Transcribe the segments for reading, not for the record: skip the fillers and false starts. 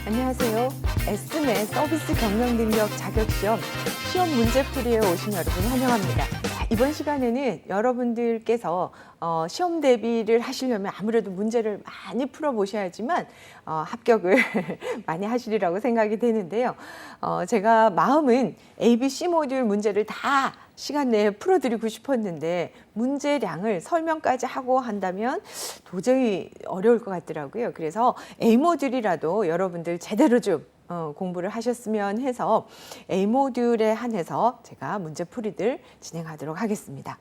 안녕하세요. S매 서비스 경영 능력 자격시험 시험 문제풀이에 오신 여러분 환영합니다. 이번 시간에는 여러분들께서 시험 대비를 하시려면 아무래도 문제를 많이 풀어보셔야지만 합격을 많이 하시리라고 생각이 되는데요. 제가 마음은 ABC 모듈 문제를 다 시간 내에 풀어드리고 싶었는데 문제량을 설명까지 하고 한다면 도저히 어려울 것 같더라고요. 그래서 A 모듈이라도 여러분들 제대로 좀 공부를 하셨으면 해서 A 모듈에 한해서 제가 문제풀이들 진행하도록 하겠습니다.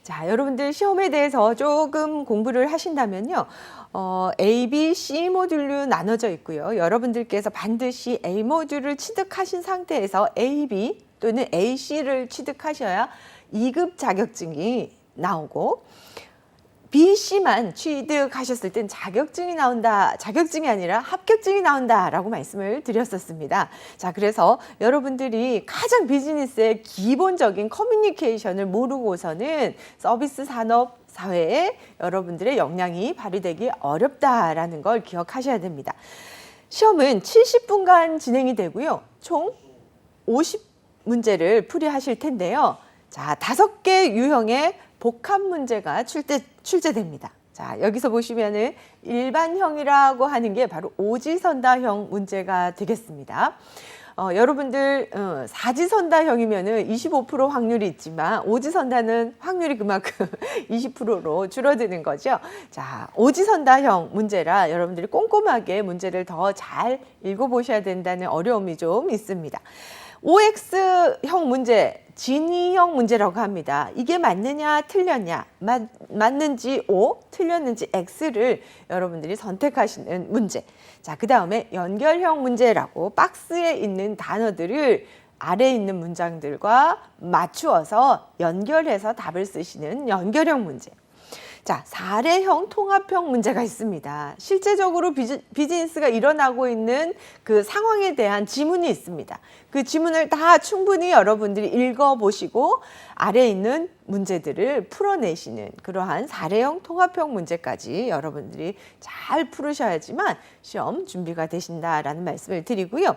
자, 여러분들 시험에 대해서 조금 공부를 하신다면요. A, B, C 모듈로 나눠져 있고요. 여러분들께서 반드시 A 모듈을 취득하신 상태에서 A, B 또는 A, C를 취득하셔야 2급 자격증이 나오고 B, C만 취득하셨을 땐 자격증이 나온다, 자격증이 아니라 합격증이 나온다라고 말씀을 드렸었습니다. 자, 그래서 여러분들이 가장 비즈니스의 기본적인 커뮤니케이션을 모르고서는 서비스 산업 사회에 여러분들의 역량이 발휘되기 어렵다라는 걸 기억하셔야 됩니다. 시험은 70분간 진행이 되고요. 총 50문제를 풀이하실 텐데요. 자, 5개 유형의 복합 문제가 출제됩니다. 자, 여기서 보시면은 일반형이라고 하는 게 바로 오지선다형 문제가 되겠습니다. 여러분들 사지선다형이면은 25% 확률이 있지만 오지선다는 확률이 그만큼 20%로 줄어드는 거죠. 자, 오지선다형 문제라 여러분들이 꼼꼼하게 문제를 더 잘 읽어보셔야 된다는 어려움이 좀 있습니다. OX형 문제, 진위형 문제라고 합니다. 이게 맞느냐 틀렸냐, 맞는지 O, 틀렸는지 X를 여러분들이 선택하시는 문제. 자, 그 다음에 연결형 문제라고 박스에 있는 단어들을 아래에 있는 문장들과 맞추어서 연결해서 답을 쓰시는 연결형 문제. 자, 사례형 통합형 문제가 있습니다. 실제적으로 비즈니스가 일어나고 있는 그 상황에 대한 지문이 있습니다. 그 지문을 다 충분히 여러분들이 읽어보시고 아래에 있는 문제들을 풀어내시는 그러한 사례형 통합형 문제까지 여러분들이 잘 풀으셔야지만 시험 준비가 되신다라는 말씀을 드리고요.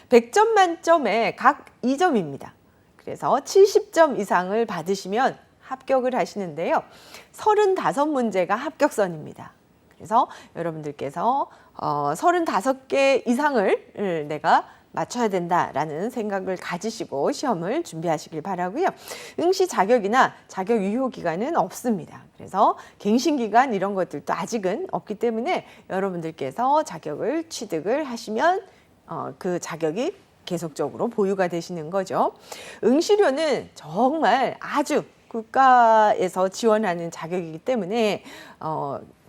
100점 만점에 각 2점입니다. 그래서 70점 이상을 받으시면 합격을 하시는데요. 35문제가 합격선입니다. 그래서 여러분들께서 35개 이상을 내가 맞춰야 된다라는 생각을 가지시고 시험을 준비하시길 바라고요. 응시 자격이나 자격 유효 기간은 없습니다. 그래서 갱신 기간 이런 것들도 아직은 없기 때문에 여러분들께서 자격을 취득을 하시면 그 자격이 계속적으로 보유가 되시는 거죠. 응시료는 정말 아주 국가에서 지원하는 자격이기 때문에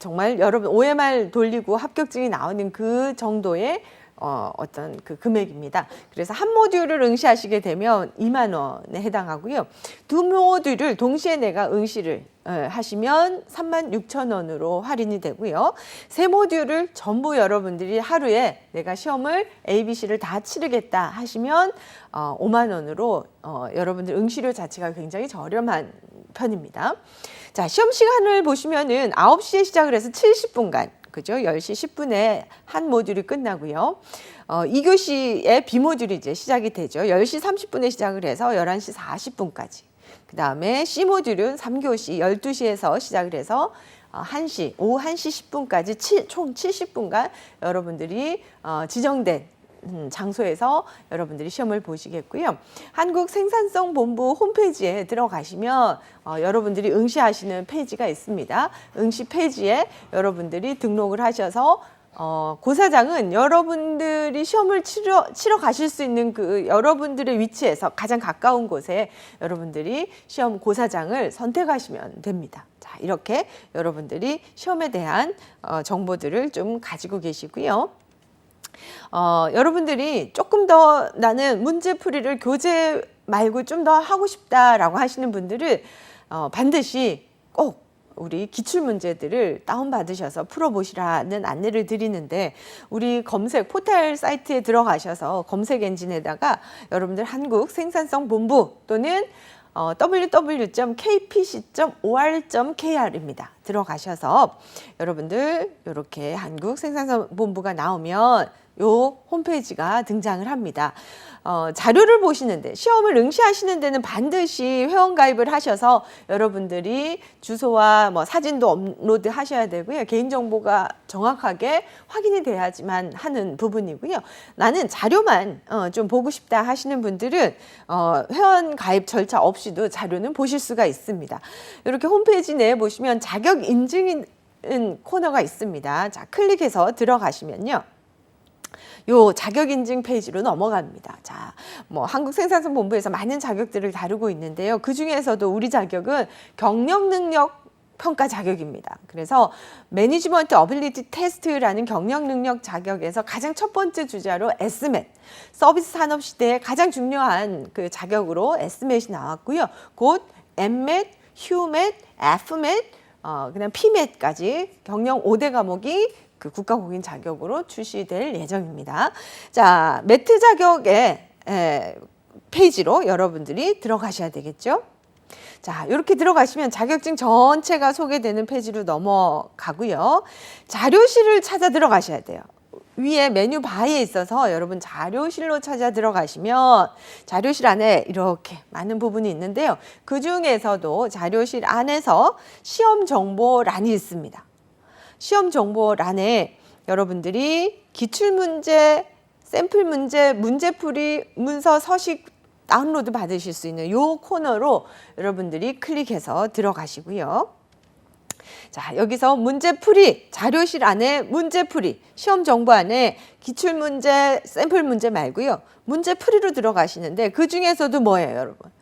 정말 여러분 OMR 돌리고 합격증이 나오는 그 정도의 어떤 그 금액입니다. 그래서 한 모듈을 응시하시게 되면 2만 원에 해당하고요. 두 모듈을 동시에 내가 응시를 하시면 36,000원으로 할인이 되고요. 세 모듈을 전부 여러분들이 하루에 내가 시험을 ABC를 다 치르겠다 하시면 5만 원으로 여러분들 응시료 자체가 굉장히 저렴한 편입니다. 자, 시험 시간을 보시면은 9시에 시작을 해서 70분간 그죠? 10시 10분에 한 모듈이 끝나고요. 2교시의 B 모듈이 이제 시작이 되죠. 10시 30분에 시작을 해서 11시 40분까지. 그 다음에 C 모듈은 3교시 12시에서 시작을 해서 오후 1시 10분까지 총 70분간 여러분들이 지정된 장소에서 여러분들이 시험을 보시겠고요. 한국생산성본부 홈페이지에 들어가시면 여러분들이 응시하시는 페이지가 있습니다. 응시 페이지에 여러분들이 등록을 하셔서 고사장은 여러분들이 시험을 치러 가실 수 있는 그 여러분들의 위치에서 가장 가까운 곳에 여러분들이 시험 고사장을 선택하시면 됩니다. 자, 이렇게 여러분들이 시험에 대한 정보들을 좀 가지고 계시고요. 여러분들이 조금 더 나는 문제풀이를 교재 말고 좀 더 하고 싶다라고 하시는 분들은 반드시 꼭 우리 기출문제들을 다운받으셔서 풀어보시라는 안내를 드리는데 우리 검색 포털 사이트에 들어가셔서 검색 엔진에다가 여러분들 한국생산성본부 또는 www.kpc.or.kr입니다. 들어가셔서 여러분들 이렇게 한국생산본부가 나오면 요 홈페이지가 등장을 합니다. 자료를 보시는데 시험을 응시하시는 데는 반드시 회원가입을 하셔서 여러분들이 주소와 뭐 사진도 업로드 하셔야 되고요. 개인정보가 정확하게 확인이 돼야지만 하는 부분이고요. 나는 자료만 좀 보고 싶다 하시는 분들은 회원가입 절차 없이도 자료는 보실 수가 있습니다. 이렇게 홈페이지 내에 보시면 자격 인증인 코너가 있습니다. 자, 클릭해서 들어가시면요. 요 자격인증 페이지로 넘어갑니다. 자, 뭐 한국생산성본부에서 많은 자격들을 다루고 있는데요. 그 중에서도 우리 자격은 경영능력 평가 자격입니다. 그래서 매니지먼트 어빌리티 테스트라는 경영능력 자격에서 가장 첫 번째 주자로 SMAT, 서비스 산업 시대에 가장 중요한 그 자격으로 SMAT이 나왔고요. 곧 MMAT, HUMAT, FMAT, 그다음 PMAT까지 경영 5대 과목이 그 국가공인 자격으로 출시될 예정입니다. 자, 매트 자격의 페이지로 여러분들이 들어가셔야 되겠죠. 자, 이렇게 들어가시면 자격증 전체가 소개되는 페이지로 넘어가고요. 자료실을 찾아 들어가셔야 돼요. 위에 메뉴 바에 있어서 여러분 자료실로 찾아 들어가시면 자료실 안에 이렇게 많은 부분이 있는데요. 그 중에서도 자료실 안에서 시험 정보란이 있습니다. 시험 정보란에 여러분들이 기출문제, 샘플 문제, 문제풀이, 문서, 서식 다운로드 받으실 수 있는 이 코너로 여러분들이 클릭해서 들어가시고요. 자, 여기서 문제풀이, 자료실 안에 문제풀이, 시험 정보 안에 기출문제, 샘플 문제 말고요. 문제풀이로 들어가시는데 그 중에서도 뭐예요, 여러분?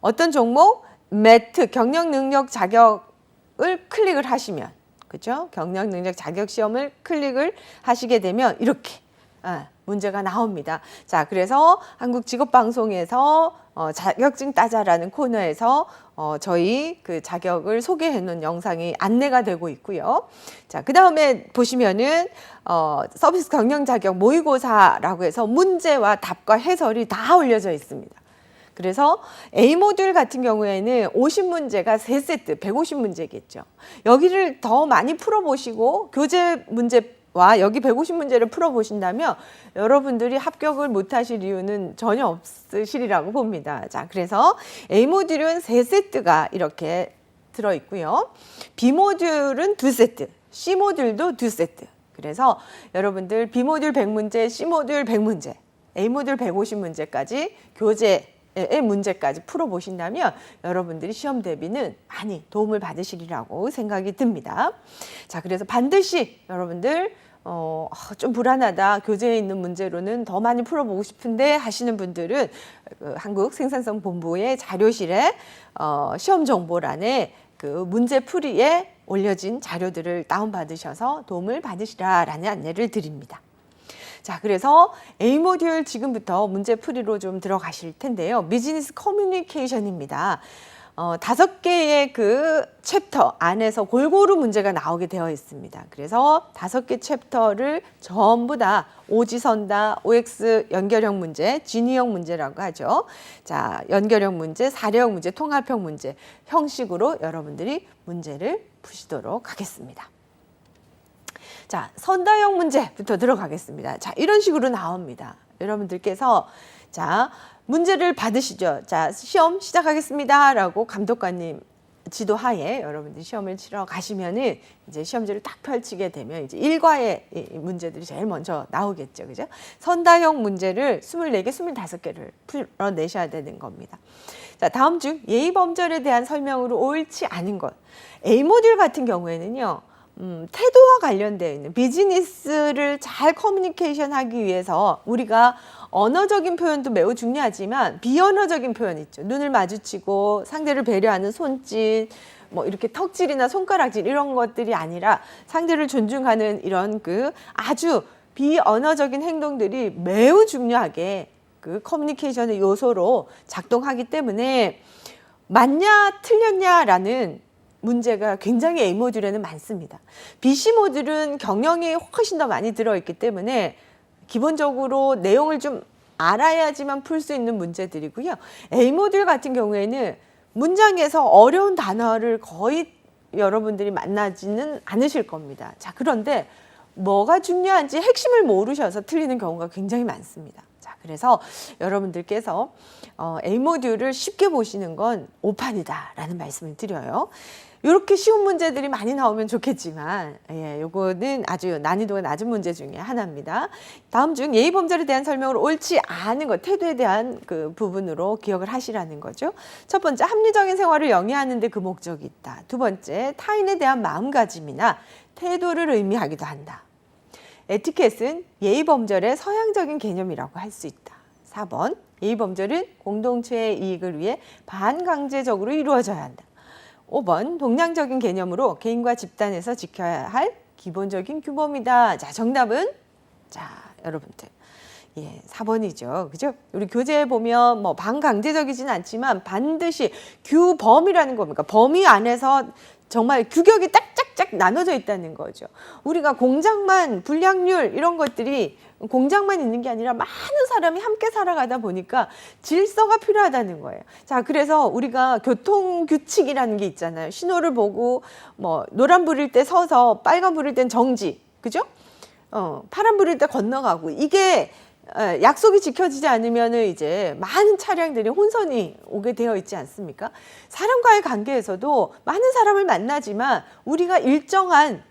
어떤 종목? 매트, 경영능력 자격을 클릭을 하시면 그죠? 경영능력 자격시험을 클릭을 하시게 되면 이렇게 문제가 나옵니다. 자, 그래서 한국직업방송에서 자격증 따자라는 코너에서 저희 그 자격을 소개해 놓은 영상이 안내가 되고 있고요. 자, 그 다음에 보시면은 서비스 경영 자격 모의고사라고 해서 문제와 답과 해설이 다 올려져 있습니다. 그래서 A 모듈 같은 경우에는 50문제가 3세트, 150문제겠죠. 여기를 더 많이 풀어보시고 교재 문제와 여기 150문제를 풀어보신다면 여러분들이 합격을 못하실 이유는 전혀 없으시리라고 봅니다. 자, 그래서 A 모듈은 3세트가 이렇게 들어있고요. B 모듈은 2세트, C 모듈도 2세트. 그래서 여러분들 B 모듈 100문제, C 모듈 100문제, A 모듈 150문제까지 교재 의 문제까지 풀어보신다면 여러분들이 시험 대비는 많이 도움을 받으시리라고 생각이 듭니다. 자, 그래서 반드시 여러분들 좀 불안하다, 교재에 있는 문제로는 더 많이 풀어보고 싶은데 하시는 분들은 그 한국생산성본부의 자료실에 시험 정보란에 그 문제풀이에 올려진 자료들을 다운받으셔서 도움을 받으시라라는 안내를 드립니다. 자, 그래서 A 모듈 지금부터 문제풀이로 좀 들어가실 텐데요. 비즈니스 커뮤니케이션입니다. 5개의 그 챕터 안에서 골고루 문제가 나오게 되어 있습니다. 그래서 5개 챕터를 전부 다 오지선다, OX 연결형 문제, 진위형 문제라고 하죠. 자, 연결형 문제, 사례형 문제, 통합형 문제 형식으로 여러분들이 문제를 푸시도록 하겠습니다. 자, 선다형 문제부터 들어가겠습니다. 자, 이런 식으로 나옵니다. 여러분들께서 자, 문제를 받으시죠. 자, 시험 시작하겠습니다. 라고 감독관님 지도하에 여러분들이 시험을 치러 가시면은 이제 시험지를 딱 펼치게 되면 이제 일과의 문제들이 제일 먼저 나오겠죠. 그죠? 선다형 문제를 24개, 25개를 풀어내셔야 되는 겁니다. 자, 다음 중 예의범절에 대한 설명으로 옳지 않은 것. A 모듈 같은 경우에는요. 태도와 관련되어 있는 비즈니스를 잘 커뮤니케이션 하기 위해서 우리가 언어적인 표현도 매우 중요하지만 비언어적인 표현 있죠. 눈을 마주치고 상대를 배려하는 손짓, 뭐 이렇게 턱질이나 손가락질 이런 것들이 아니라 상대를 존중하는 이런 그 아주 비언어적인 행동들이 매우 중요하게 그 커뮤니케이션의 요소로 작동하기 때문에 맞냐 틀렸냐라는 문제가 굉장히 A 모듈에는 많습니다. BC 모듈은 경영이 훨씬 더 많이 들어있기 때문에 기본적으로 내용을 좀 알아야지만 풀 수 있는 문제들이고요. A 모듈 같은 경우에는 문장에서 어려운 단어를 거의 여러분들이 만나지는 않으실 겁니다. 자, 그런데 뭐가 중요한지 핵심을 모르셔서 틀리는 경우가 굉장히 많습니다. 자, 그래서 여러분들께서 A 모듈을 쉽게 보시는 건 오판이다라는 말씀을 드려요. 이렇게 쉬운 문제들이 많이 나오면 좋겠지만, 요거는 아주 난이도가 낮은 문제 중에 하나입니다. 다음 중 예의 범절에 대한 설명으로 옳지 않은 것, 태도에 대한 그 부분으로 기억을 하시라는 거죠. 첫 번째, 합리적인 생활을 영위하는 데 그 목적이 있다. 두 번째, 타인에 대한 마음가짐이나 태도를 의미하기도 한다. 에티켓은 예의 범절의 서양적인 개념이라고 할 수 있다. 4번, 예의 범절은 공동체의 이익을 위해 반강제적으로 이루어져야 한다. 5번, 동양적인 개념으로 개인과 집단에서 지켜야 할 기본적인 규범이다. 자, 정답은 여러분들 4번이죠. 그죠? 우리 교재에 보면 뭐 반강제적이진 않지만 반드시 규범이라는 겁니까? 범위 안에서 정말 규격이 딱짝짝 나눠져 있다는 거죠. 우리가 공장만 불량률 이런 것들이 공장만 있는 게 아니라 많은 사람이 함께 살아가다 보니까 질서가 필요하다는 거예요. 자, 그래서 우리가 교통규칙이라는 게 있잖아요. 신호를 보고 뭐 노란 불일 때 서서 빨간 불일 땐 정지, 그죠? 파란 불일 때 건너가고, 이게 약속이 지켜지지 않으면은 이제 많은 차량들이 혼선이 오게 되어 있지 않습니까? 사람과의 관계에서도 많은 사람을 만나지만 우리가 일정한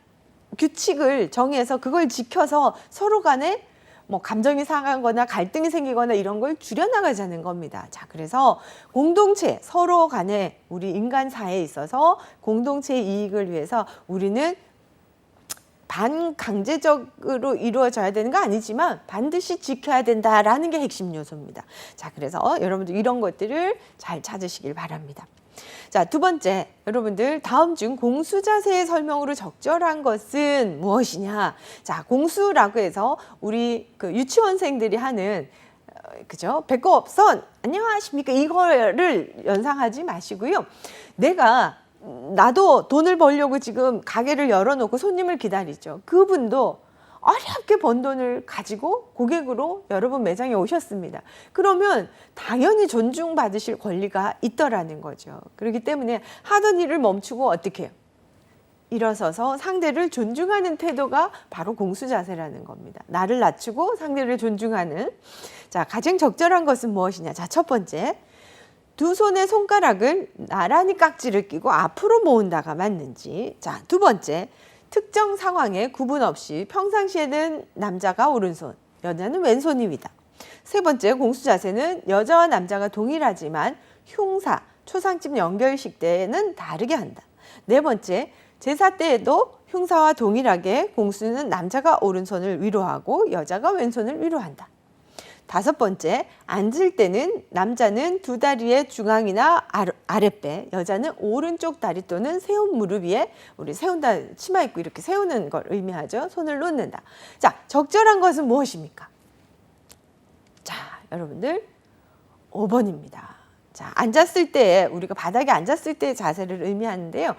규칙을 정해서 그걸 지켜서 서로 간에 뭐 감정이 상하거나 갈등이 생기거나 이런 걸 줄여나가자는 겁니다. 자, 그래서 공동체, 서로 간에 우리 인간사회에 있어서 공동체의 이익을 위해서 우리는 반강제적으로 이루어져야 되는 거 아니지만 반드시 지켜야 된다라는 게 핵심 요소입니다. 자, 그래서 여러분들 이런 것들을 잘 찾으시길 바랍니다. 자, 두 번째, 여러분들 다음 중 공수자세의 설명으로 적절한 것은 무엇이냐? 자, 공수라고 해서 우리 그 유치원생들이 하는 그죠? 배꼽, 선, 안녕하십니까? 이거를 연상하지 마시고요. 나도 돈을 벌려고 지금 가게를 열어놓고 손님을 기다리죠. 그분도 어렵게 번 돈을 가지고 고객으로 여러분 매장에 오셨습니다. 그러면 당연히 존중받으실 권리가 있더라는 거죠. 그렇기 때문에 하던 일을 멈추고 어떻게 해요? 일어서서 상대를 존중하는 태도가 바로 공수자세라는 겁니다. 나를 낮추고 상대를 존중하는. 자, 가장 적절한 것은 무엇이냐? 자, 첫 번째. 두 손의 손가락을 나란히 깍지를 끼고 앞으로 모은다가 맞는지. 자, 두 번째, 특정 상황에 구분 없이 평상시에는 남자가 오른손, 여자는 왼손이 위다. 세 번째, 공수 자세는 여자와 남자가 동일하지만 흉사, 초상집 연결식 때에는 다르게 한다. 네 번째, 제사 때에도 흉사와 동일하게 공수는 남자가 오른손을 위로 하고 여자가 왼손을 위로 한다. 다섯 번째, 앉을 때는 남자는 두 다리의 중앙이나 아랫배, 여자는 오른쪽 다리 또는 세운 무릎 위에, 우리 세운다, 치마 입고 이렇게 세우는 걸 의미하죠. 손을 놓는다. 자, 적절한 것은 무엇입니까? 자, 여러분들 5번입니다. 자, 앉았을 때, 우리가 바닥에 앉았을 때의 자세를 의미하는데요.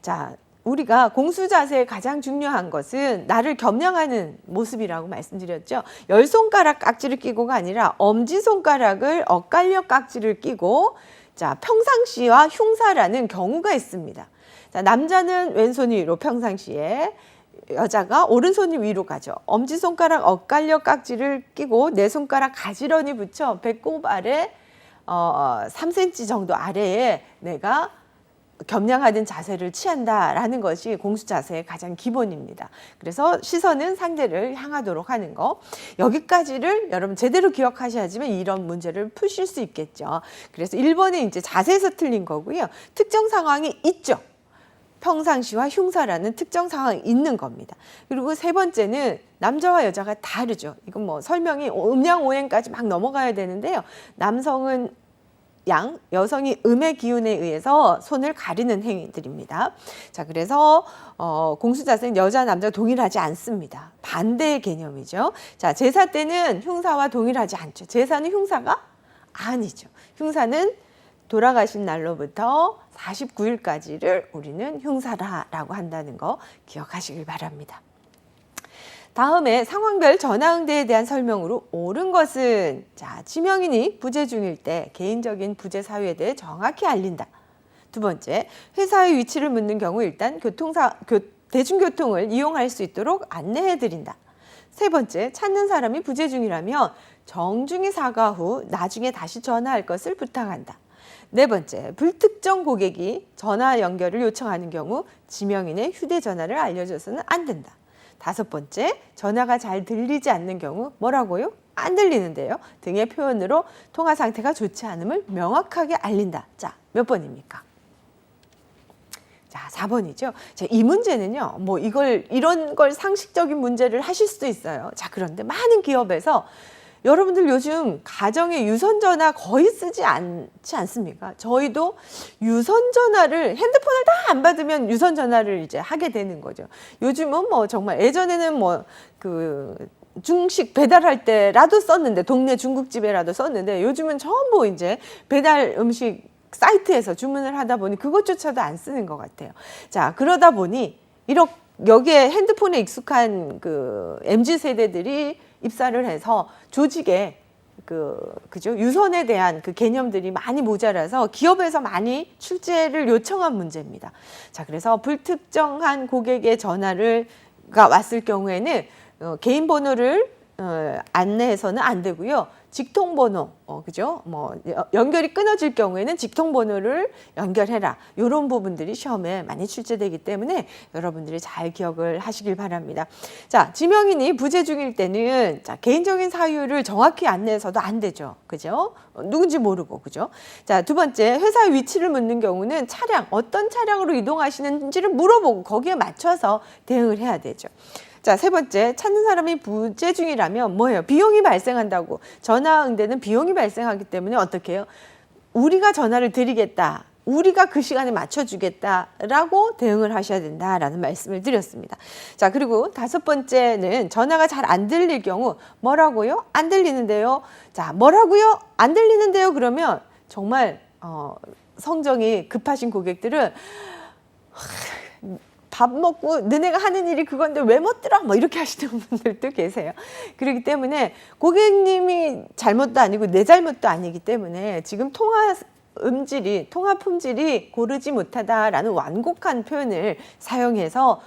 자, 우리가 공수 자세의 가장 중요한 것은 나를 겸양하는 모습이라고 말씀드렸죠. 열 손가락 깍지를 끼고가 아니라 엄지손가락을 엇갈려 깍지를 끼고, 자, 평상시와 흉사라는 경우가 있습니다. 자, 남자는 왼손이 위로 평상시에, 여자가 오른손이 위로 가죠. 엄지손가락 엇갈려 깍지를 끼고 네 손가락 가지런히 붙여 배꼽 아래 3cm 정도 아래에 내가 겸양하는 자세를 취한다라는 것이 공수 자세의 가장 기본입니다. 그래서 시선은 상대를 향하도록 하는 거. 여기까지를 여러분 제대로 기억하셔야지만 이런 문제를 푸실 수 있겠죠. 그래서 1번은 이제 자세에서 틀린 거고요. 특정 상황이 있죠. 평상시와 흉사라는 특정 상황이 있는 겁니다. 그리고 세 번째는 남자와 여자가 다르죠. 이건 뭐 설명이 음양오행까지 막 넘어가야 되는데요. 남성은 양, 여성이 음의 기운에 의해서 손을 가리는 행위들입니다. 자, 그래서 공수자세는 여자, 남자 동일하지 않습니다. 반대의 개념이죠. 자, 제사 때는 흉사와 동일하지 않죠. 제사는 흉사가 아니죠. 흉사는 돌아가신 날로부터 49일까지를 우리는 흉사라고 한다는 거 기억하시길 바랍니다. 다음에 상황별 전화응대에 대한 설명으로 옳은 것은, 자, 지명인이 부재 중일 때 개인적인 부재 사유에 대해 정확히 알린다. 두 번째, 회사의 위치를 묻는 경우 일단 대중교통을 이용할 수 있도록 안내해드린다. 세 번째, 찾는 사람이 부재 중이라면 정중히 사과 후 나중에 다시 전화할 것을 부탁한다. 네 번째, 불특정 고객이 전화 연결을 요청하는 경우 지명인의 휴대전화를 알려줘서는 안 된다. 다섯 번째, 전화가 잘 들리지 않는 경우 뭐라고요? 안 들리는데요. 등의 표현으로 통화 상태가 좋지 않음을 명확하게 알린다. 자, 몇 번입니까? 자, 4번이죠. 자, 이 문제는요, 이런 걸 상식적인 문제를 하실 수도 있어요. 자, 그런데 많은 기업에서 여러분들 요즘 가정에 유선전화 거의 쓰지 않지 않습니까? 저희도 유선전화를 핸드폰을 다 안 받으면 유선전화를 이제 하게 되는 거죠. 요즘은 정말 예전에는 중식 배달할 때라도 썼는데 동네 중국집에라도 썼는데 요즘은 전부 이제 배달 음식 사이트에서 주문을 하다 보니 그것조차도 안 쓰는 것 같아요. 자, 그러다 보니 여기에 핸드폰에 익숙한 MZ 세대들이 입사를 해서 조직에 유선에 대한 개념들이 많이 모자라서 기업에서 많이 출제를 요청한 문제입니다. 자, 그래서 불특정한 고객의 전화가 왔을 경우에는 개인 번호를 안내해서는 안 되고요. 직통번호, 그죠? 연결이 끊어질 경우에는 직통번호를 연결해라. 이런 부분들이 시험에 많이 출제되기 때문에 여러분들이 잘 기억을 하시길 바랍니다. 자, 지명인이 부재 중일 때는 개인적인 사유를 정확히 안내해서도 안 되죠. 그죠? 누군지 모르고, 그죠? 자, 두 번째, 회사의 위치를 묻는 경우는 어떤 차량으로 이동하시는지를 물어보고 거기에 맞춰서 대응을 해야 되죠. 자, 세 번째, 찾는 사람이 부재 중이라면 뭐예요? 비용이 발생한다고. 전화 응대는 비용이 발생하기 때문에 어떻게 해요? 우리가 전화를 드리겠다. 우리가 그 시간에 맞춰주겠다라고 대응을 하셔야 된다라는 말씀을 드렸습니다. 자, 그리고 다섯 번째는 전화가 잘 안 들릴 경우 뭐라고요? 안 들리는데요. 자, 뭐라고요? 안 들리는데요. 그러면 정말 성정이 급하신 고객들은 밥 먹고 너네가 하는 일이 그건데 왜 못 들어? 이렇게 하시는 분들도 계세요. 그렇기 때문에 고객님이 잘못도 아니고 내 잘못도 아니기 때문에 지금 통화 품질이 고르지 못하다라는 완곡한 표현을 사용해서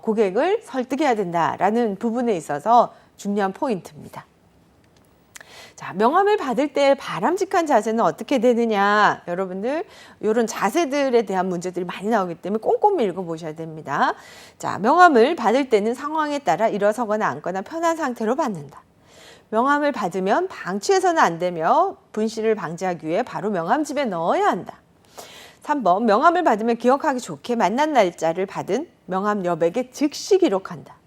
고객을 설득해야 된다라는 부분에 있어서 중요한 포인트입니다. 자, 명함을 받을 때 바람직한 자세는 어떻게 되느냐. 여러분들 이런 자세들에 대한 문제들이 많이 나오기 때문에 꼼꼼히 읽어보셔야 됩니다. 자, 명함을 받을 때는 상황에 따라 일어서거나 앉거나 편한 상태로 받는다. 명함을 받으면 방치해서는 안 되며 분실을 방지하기 위해 바로 명함집에 넣어야 한다. 3번, 명함을 받으면 기억하기 좋게 만난 날짜를 받은 명함 여백에 즉시 기록한다.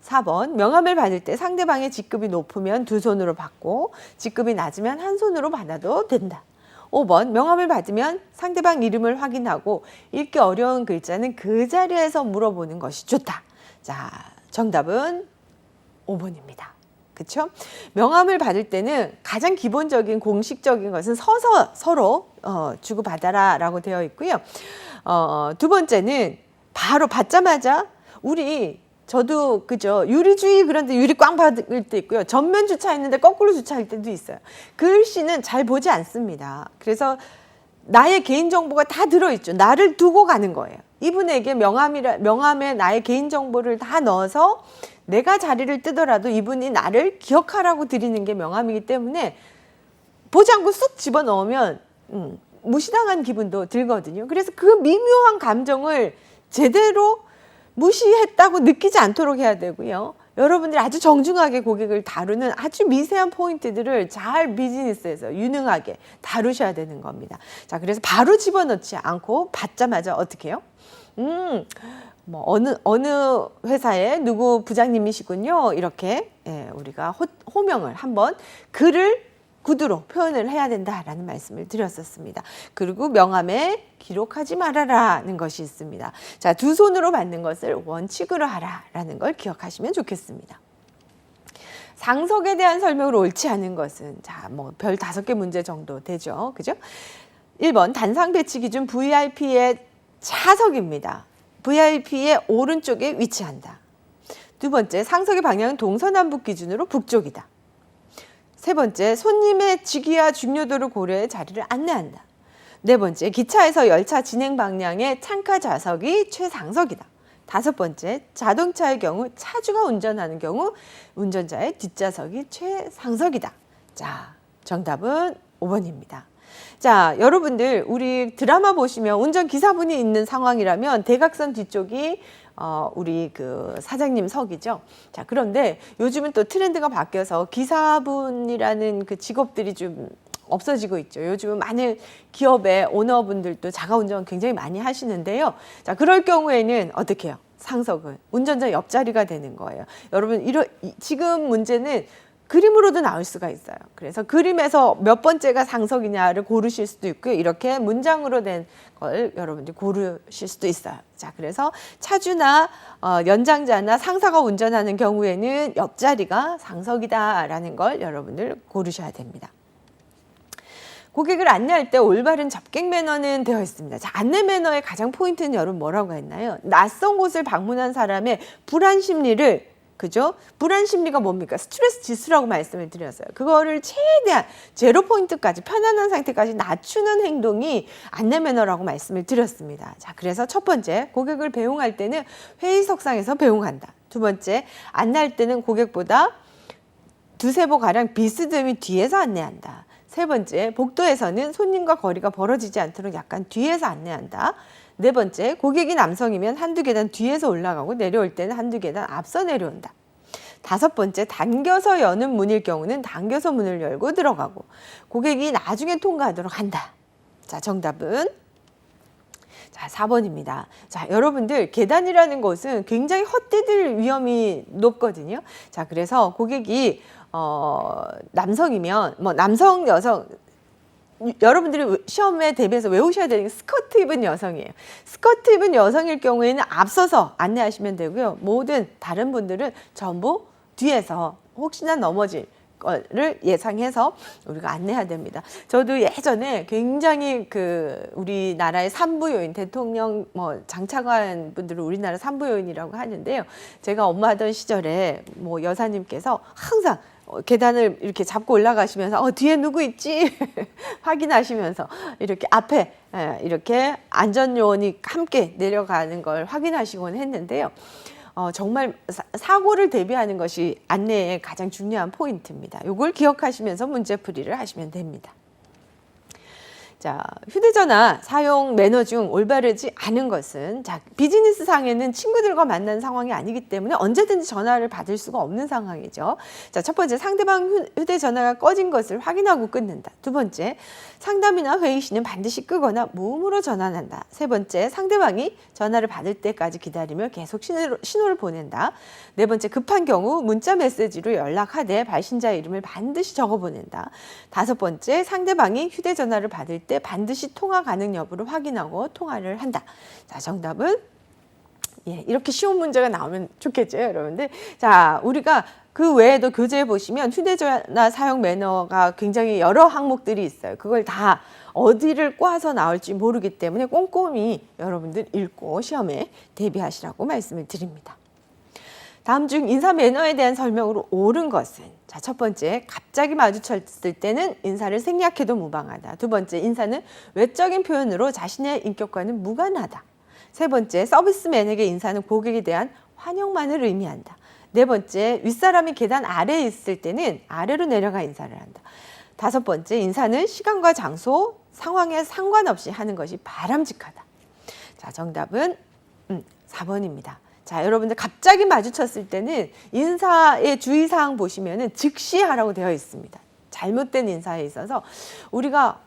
4번, 명함을 받을 때 상대방의 직급이 높으면 두 손으로 받고 직급이 낮으면 한 손으로 받아도 된다. 5번, 명함을 받으면 상대방 이름을 확인하고 읽기 어려운 글자는 그 자리에서 물어보는 것이 좋다. 자, 정답은 5번입니다. 그렇죠? 명함을 받을 때는 가장 기본적인 공식적인 것은 서서 서로 주고받아라 라고 되어 있고요. 두 번째는 바로 받자마자 저도 그죠, 유리주의 그런데 유리 꽝 받을 때 있고요. 전면 주차했는데 거꾸로 주차할 때도 있어요. 글씨는 잘 보지 않습니다. 그래서 나의 개인정보가 다 들어있죠. 나를 두고 가는 거예요. 이분에게 명함에 나의 개인정보를 다 넣어서 내가 자리를 뜨더라도 이분이 나를 기억하라고 드리는 게 명함이기 때문에 보지 않고 쑥 집어넣으면 무시당한 기분도 들거든요. 그래서 그 미묘한 감정을 제대로 무시했다고 느끼지 않도록 해야 되고요. 여러분들이 아주 정중하게 고객을 다루는 아주 미세한 포인트들을 잘 비즈니스에서 유능하게 다루셔야 되는 겁니다. 자, 그래서 바로 집어넣지 않고 받자마자 어떻게 해요? 어느 회사의 누구 부장님이시군요. 이렇게 우리가 호명을 한번 글을 구두로 표현을 해야 된다라는 말씀을 드렸었습니다. 그리고 명함에 기록하지 말아라는 것이 있습니다. 자, 두 손으로 받는 것을 원칙으로 하라라는 걸 기억하시면 좋겠습니다. 상석에 대한 설명을 옳지 않은 것은 별 5개 문제 정도 되죠. 그죠? 1번, 단상 배치 기준 VIP의 차석입니다. VIP의 오른쪽에 위치한다. 두 번째, 상석의 방향은 동서남북 기준으로 북쪽이다. 세 번째, 손님의 직위와 중요도를 고려해 자리를 안내한다. 네 번째, 기차에서 열차 진행 방향의 창가 좌석이 최상석이다. 다섯 번째, 자동차의 경우 차주가 운전하는 경우 운전자의 뒷좌석이 최상석이다. 자, 정답은 5번입니다. 자, 여러분들 우리 드라마 보시면 운전기사분이 있는 상황이라면 대각선 뒤쪽이 우리 그 사장님 석이죠. 자, 그런데 요즘은 또 트렌드가 바뀌어서 기사분이라는 그 직업들이 좀 없어지고 있죠. 요즘은 많은 기업의 오너분들도 자가운전 굉장히 많이 하시는데요. 자, 그럴 경우에는 어떻게 해요? 상석은 운전자 옆자리가 되는 거예요. 여러분, 지금 문제는 그림으로도 나올 수가 있어요. 그래서 그림에서 몇 번째가 상석이냐를 고르실 수도 있고요. 이렇게 문장으로 된 걸 여러분들이 고르실 수도 있어요. 자, 그래서 차주나 연장자나 상사가 운전하는 경우에는 옆자리가 상석이다라는 걸 여러분들 고르셔야 됩니다. 고객을 안내할 때 올바른 접객 매너는 되어 있습니다. 자, 안내 매너의 가장 포인트는 여러분 뭐라고 했나요? 낯선 곳을 방문한 사람의 불안 심리를, 그죠? 불안 심리가 뭡니까? 스트레스 지수라고 말씀을 드렸어요. 그거를 최대한 제로 포인트까지, 편안한 상태까지 낮추는 행동이 안내 매너라고 말씀을 드렸습니다. 자, 그래서 첫 번째, 고객을 배웅할 때는 회의석상에서 배웅한다. 두 번째, 안내할 때는 고객보다 두세 보 가량 비스듬히 뒤에서 안내한다. 세 번째, 복도에서는 손님과 거리가 벌어지지 않도록 약간 뒤에서 안내한다. 네 번째, 고객이 남성이면 한두 계단 뒤에서 올라가고 내려올 때는 한두 계단 앞서 내려온다. 다섯 번째, 당겨서 여는 문일 경우는 당겨서 문을 열고 들어가고 고객이 나중에 통과하도록 한다. 자, 정답은 자, 4번입니다. 자, 여러분들 계단이라는 것은 굉장히 헛디딜 위험이 높거든요. 자, 그래서 고객이 남성이면 남성, 여성, 여러분들이 시험에 대비해서 외우셔야 되는 게 스커트 입은 여성이에요. 스커트 입은 여성일 경우에는 앞서서 안내하시면 되고요. 모든 다른 분들은 전부 뒤에서 혹시나 넘어질 거를 예상해서 우리가 안내해야 됩니다. 저도 예전에 굉장히 우리나라의 산부요인, 대통령 장차관 분들을 우리나라 산부요인이라고 하는데요. 제가 업무하던 시절에 여사님께서 항상 계단을 이렇게 잡고 올라가시면서 뒤에 누구 있지? 확인하시면서 이렇게 앞에 이렇게 안전요원이 함께 내려가는 걸 확인하시곤 했는데요. 정말 사고를 대비하는 것이 안내의 가장 중요한 포인트입니다. 이걸 기억하시면서 문제풀이를 하시면 됩니다. 자, 휴대전화 사용 매너 중 올바르지 않은 것은, 자, 비즈니스 상에는 친구들과 만난 상황이 아니기 때문에 언제든지 전화를 받을 수가 없는 상황이죠. 자, 첫 번째, 상대방 휴대전화가 꺼진 것을 확인하고 끊는다. 두 번째, 상담이나 회의 시는 반드시 끄거나 무음으로 전환한다. 세 번째, 상대방이 전화를 받을 때까지 기다리며 계속 신호를 보낸다. 네 번째, 급한 경우 문자 메시지로 연락하되 발신자의 이름을 반드시 적어 보낸다. 다섯 번째, 상대방이 휴대전화를 받을 때 반드시 통화 가능 여부를 확인하고 통화를 한다. 자, 정답은 이렇게 쉬운 문제가 나오면 좋겠죠, 여러분들. 자, 우리가 그 외에도 교재에 보시면 휴대전화 사용 매너가 굉장히 여러 항목들이 있어요. 그걸 다 어디를 꽈서 나올지 모르기 때문에 꼼꼼히 여러분들 읽고 시험에 대비하시라고 말씀을 드립니다. 다음 중 인사 매너에 대한 설명으로 옳은 것은, 자, 첫 번째, 갑자기 마주쳤을 때는 인사를 생략해도 무방하다. 두 번째, 인사는 외적인 표현으로 자신의 인격과는 무관하다. 세 번째, 서비스맨에게 인사는 고객에 대한 환영만을 의미한다. 네 번째, 윗사람이 계단 아래에 있을 때는 아래로 내려가 인사를 한다. 다섯 번째, 인사는 시간과 장소, 상황에 상관없이 하는 것이 바람직하다. 자, 정답은 4번입니다. 자, 여러분들 갑자기 마주쳤을 때는 인사의 주의사항 보시면은 즉시 하라고 되어 있습니다. 잘못된 인사에 있어서 우리가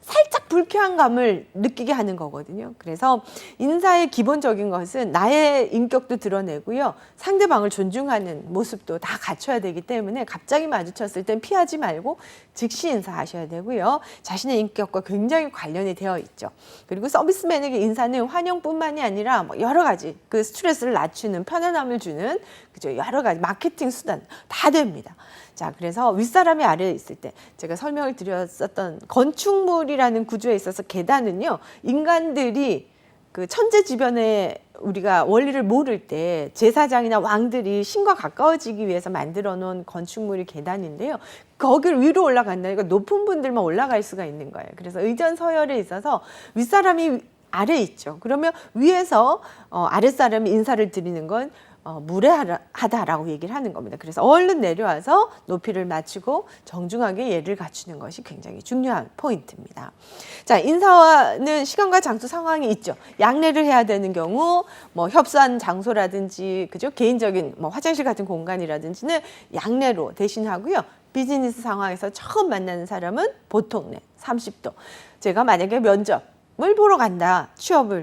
살짝 불쾌한 감을 느끼게 하는 거거든요. 그래서 인사의 기본적인 것은 나의 인격도 드러내고요. 상대방을 존중하는 모습도 다 갖춰야 되기 때문에 갑자기 마주쳤을 땐 피하지 말고 즉시 인사하셔야 되고요. 자신의 인격과 굉장히 관련이 되어 있죠. 그리고 서비스맨에게 인사는 환영뿐만이 아니라 여러 가지 그 스트레스를 낮추는, 편안함을 주는, 그죠, 여러 가지 마케팅 수단 다 됩니다. 자, 그래서 윗사람이 아래에 있을 때 제가 설명을 드렸었던 건축물이라는 구조에 있어서 계단은요, 인간들이 그 천재지변에 우리가 원리를 모를 때 제사장이나 왕들이 신과 가까워지기 위해서 만들어 놓은 건축물이 계단인데요. 거기를 위로 올라간다니까 높은 분들만 올라갈 수가 있는 거예요. 그래서 의전 서열에 있어서 윗사람이 아래에 있죠. 그러면 위에서 아랫사람이 인사를 드리는 건 무례하다라고 얘기를 하는 겁니다. 그래서 얼른 내려와서 높이를 맞추고 정중하게 예를 갖추는 것이 굉장히 중요한 포인트입니다. 자, 인사는 시간과 장소 상황이 있죠. 양례를 해야 되는 경우 뭐 협소한 장소라든지 그죠? 개인적인 뭐 화장실 같은 공간이라든지는 양례로 대신하고요. 비즈니스 상황에서 처음 만나는 사람은 보통례 30도. 제가 만약에 면접을 보러 간다.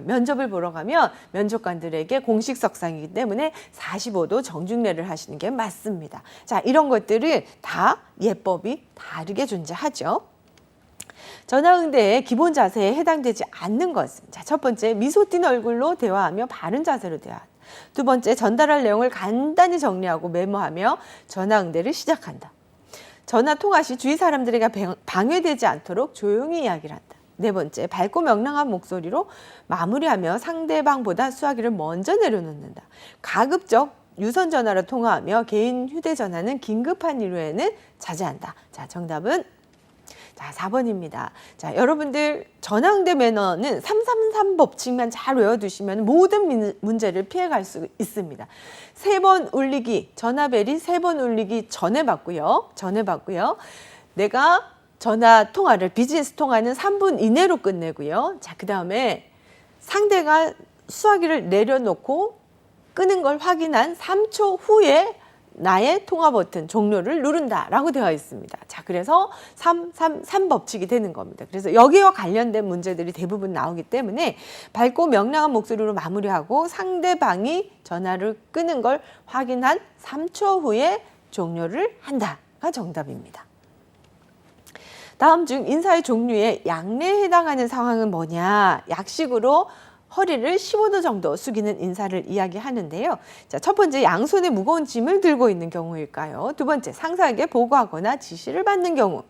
면접을 보러 가면 면접관들에게 공식석상이기 때문에 45도 정중례를 하시는 게 맞습니다. 자, 이런 것들을 다 예법이 다르게 존재하죠. 전화응대의 기본 자세에 해당되지 않는 것은 자, 첫 번째, 미소 띤 얼굴로 대화하며 바른 자세로 대화한다. 두 번째, 전달할 내용을 간단히 정리하고 메모하며 전화응대를 시작한다. 전화 통화 시 주위 사람들에게 방해되지 않도록 조용히 이야기를 한다. 네 번째, 밝고 명랑한 목소리로 마무리하며 상대방보다 수화기를 먼저 내려놓는다. 가급적 유선 전화로 통화하며 개인 휴대전화는 긴급한 이후에는 자제한다. 자, 정답은 자, 4번입니다. 자, 여러분들 전화응대 매너는 333 법칙만 잘 외워두시면 모든 문제를 피해갈 수 있습니다. 3번 울리기, 전화벨이 3번 울리기 전에 받고요. 내가 전화 통화를, 비즈니스 통화는 3분 이내로 끝내고요. 자, 그 다음에 상대가 수화기를 내려놓고 끄는 걸 확인한 3초 후에 나의 통화 버튼 종료를 누른다라고 되어 있습니다. 자, 그래서 333 법칙이 되는 겁니다. 그래서 여기와 관련된 문제들이 대부분 나오기 때문에 밝고 명랑한 목소리로 마무리하고 상대방이 전화를 끄는 걸 확인한 3초 후에 종료를 한다가 정답입니다. 다음 중 인사의 종류에 양례에 해당하는 상황은 뭐냐? 약식으로 허리를 15도 정도 숙이는 인사를 이야기하는데요. 자, 첫 번째, 양손에 무거운 짐을 들고 있는 경우일까요? 두 번째, 상사에게 보고하거나 지시를 받는 경우.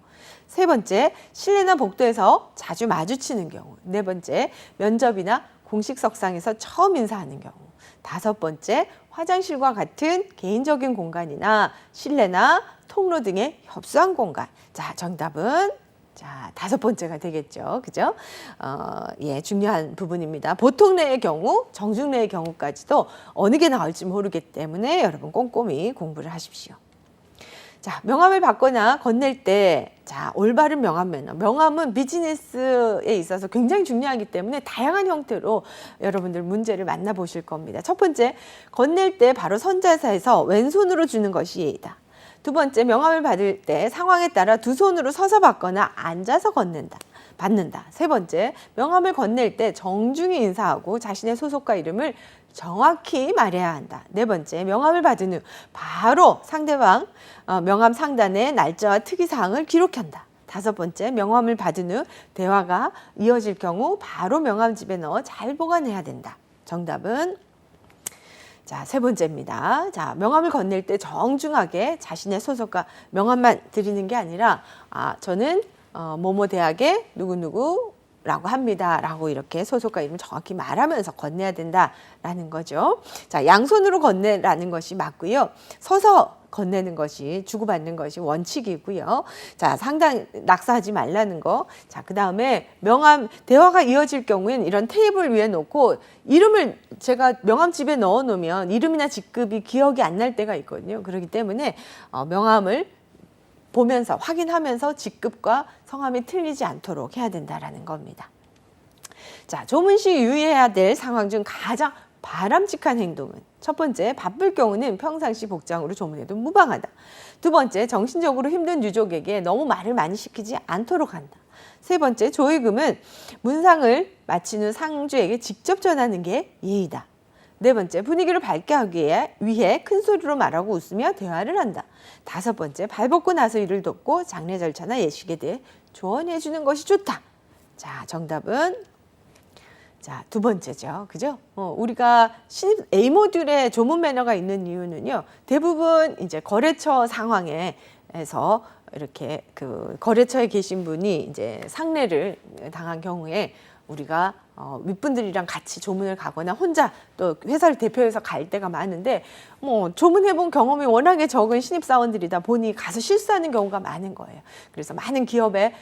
세 번째, 실내나 복도에서 자주 마주치는 경우. 네 번째, 면접이나 공식석상에서 처음 인사하는 경우. 다섯 번째, 화장실과 같은 개인적인 공간이나 실내나 통로 등의 협소한 공간. 자, 정답은 자, 5번째가 되겠죠. 그죠? 중요한 부분입니다. 보통례의 경우, 정중례의 경우까지도 어느 게 나올지 모르기 때문에 여러분 꼼꼼히 공부를 하십시오. 자, 명함을 받거나 건넬 때, 자, 올바른 명함 매너. 명함은 비즈니스에 있어서 굉장히 중요하기 때문에 다양한 형태로 여러분들 문제를 만나보실 겁니다. 첫 번째, 건넬 때 바로 선자세에서 왼손으로 주는 것이 예의다. 두 번째, 명함을 받을 때 상황에 따라 두 손으로 서서 받거나 앉아서 받는다. 세 번째, 명함을 건넬 때 정중히 인사하고 자신의 소속과 이름을 정확히 말해야 한다. 네 번째, 명함을 받은 후 바로 상대방 명함 상단에 날짜와 특이사항을 기록한다. 다섯 번째, 명함을 받은 후 대화가 이어질 경우 바로 명함집에 넣어 잘 보관해야 된다. 정답은 자, 세 번째입니다. 자, 명함을 건넬 때 정중하게 자신의 소속과 명함만 드리는 게 아니라 저는 뭐뭐 대학의 누구누구라고 합니다. 라고 이렇게 소속과 이름을 정확히 말하면서 건네야 된다라는 거죠. 자, 양손으로 건네라는 것이 맞고요. 서서 건네는 것이, 주고받는 것이 원칙이고요. 자, 상당 낙사하지 말라는 거. 자, 그 다음에 명함, 대화가 이어질 경우에는 이런 테이블 위에 놓고 이름을 제가 명함집에 넣어 놓으면 이름이나 직급이 기억이 안 날 때가 있거든요. 그렇기 때문에 명함을 보면서, 확인하면서 직급과 성함이 틀리지 않도록 해야 된다라는 겁니다. 자, 조문 시 유의해야 될 상황 중 가장 바람직한 행동은 첫 번째, 바쁠 경우는 평상시 복장으로 조문해도 무방하다. 두 번째, 정신적으로 힘든 유족에게 너무 말을 많이 시키지 않도록 한다. 세 번째, 조의금은 문상을 마친 후 상주에게 직접 전하는 게 예의다. 네 번째, 분위기를 밝게 하기 위해 큰 소리로 말하고 웃으며 대화를 한다. 다섯 번째, 발 벗고 나서 일을 돕고 장례 절차나 예식에 대해 조언해 주는 것이 좋다. 자, 정답은 자, 두 번째죠. 그죠? 우리가 신입 A 모듈에 조문 매너가 있는 이유는요. 대부분 이제 거래처 상황에서 이렇게 그 거래처에 계신 분이 이제 상례를 당한 경우에 우리가 윗분들이랑 같이 조문을 가거나 혼자 또 회사를 대표해서 갈 때가 많은데 뭐 조문해본 경험이 워낙에 적은 신입사원들이다 보니 가서 실수하는 경우가 많은 거예요. 그래서 많은 기업의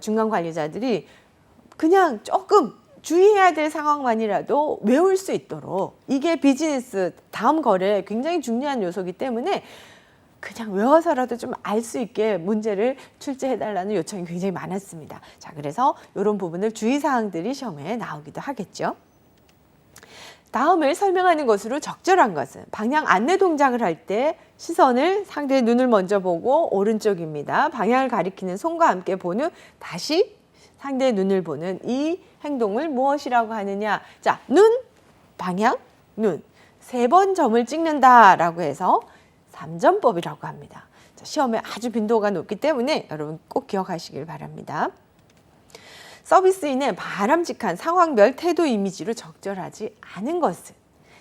중간 관리자들이 그냥 조금 주의해야 될 상황만이라도 외울 수 있도록, 이게 비즈니스 다음 거래에 굉장히 중요한 요소이기 때문에 그냥 외워서라도 좀 알 수 있게 문제를 출제해달라는 요청이 굉장히 많았습니다. 자, 그래서 이런 부분을 주의사항들이 시험에 나오기도 하겠죠. 다음을 설명하는 것으로 적절한 것은, 방향 안내 동작을 할 때 시선을 상대의 눈을 먼저 보고 오른쪽입니다. 방향을 가리키는 손과 함께 본 후 다시 상대의 눈을 보는 이 행동을 무엇이라고 하느냐. 자, 눈, 방향, 눈. 3번 점을 찍는다라고 해서 3점법이라고 합니다. 자, 시험에 아주 빈도가 높기 때문에 여러분 꼭 기억하시길 바랍니다. 서비스인의 바람직한 상황별 태도 이미지로 적절하지 않은 것은,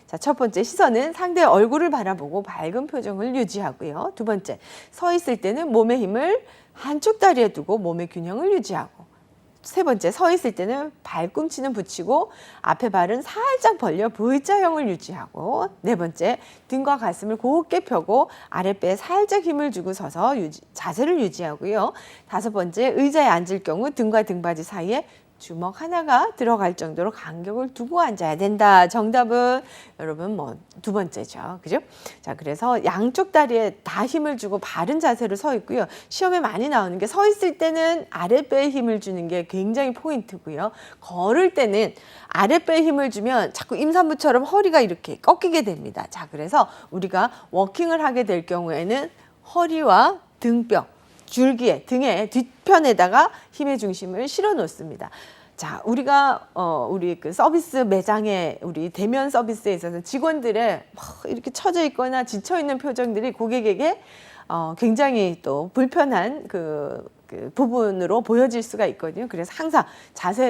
자, 첫 번째, 시선은 상대의 얼굴을 바라보고 밝은 표정을 유지하고요. 두 번째, 서 있을 때는 몸의 힘을 한쪽 다리에 두고 몸의 균형을 유지하고, 세 번째, 서 있을 때는 발꿈치는 붙이고 앞에 발은 살짝 벌려 V자형을 유지하고, 네 번째, 등과 가슴을 곧게 펴고 아랫배에 살짝 힘을 주고 서서 자세를 유지하고요. 다섯 번째, 의자에 앉을 경우 등과 등받이 사이에 주먹 하나가 들어갈 정도로 간격을 두고 앉아야 된다. 정답은 여러분 뭐 두 번째죠. 그죠? 자, 그래서 양쪽 다리에 다 힘을 주고 바른 자세로 서 있고요. 시험에 많이 나오는 게, 서 있을 때는 아랫배에 힘을 주는 게 굉장히 포인트고요. 걸을 때는 아랫배에 힘을 주면 자꾸 임산부처럼 허리가 이렇게 꺾이게 됩니다. 자, 그래서 우리가 워킹을 하게 될 경우에는 허리와 등뼈, 줄기에, 등의 뒤편에다가 힘의 중심을 실어 놓습니다. 자, 우리가 우리 그 서비스 매장에, 우리 대면 서비스에 있어서 직원들의 이렇게 처져 있거나 지쳐 있는 표정들이 고객에게 굉장히 또 불편한 그 부분으로 보여질 수가 있거든요. 그래서 항상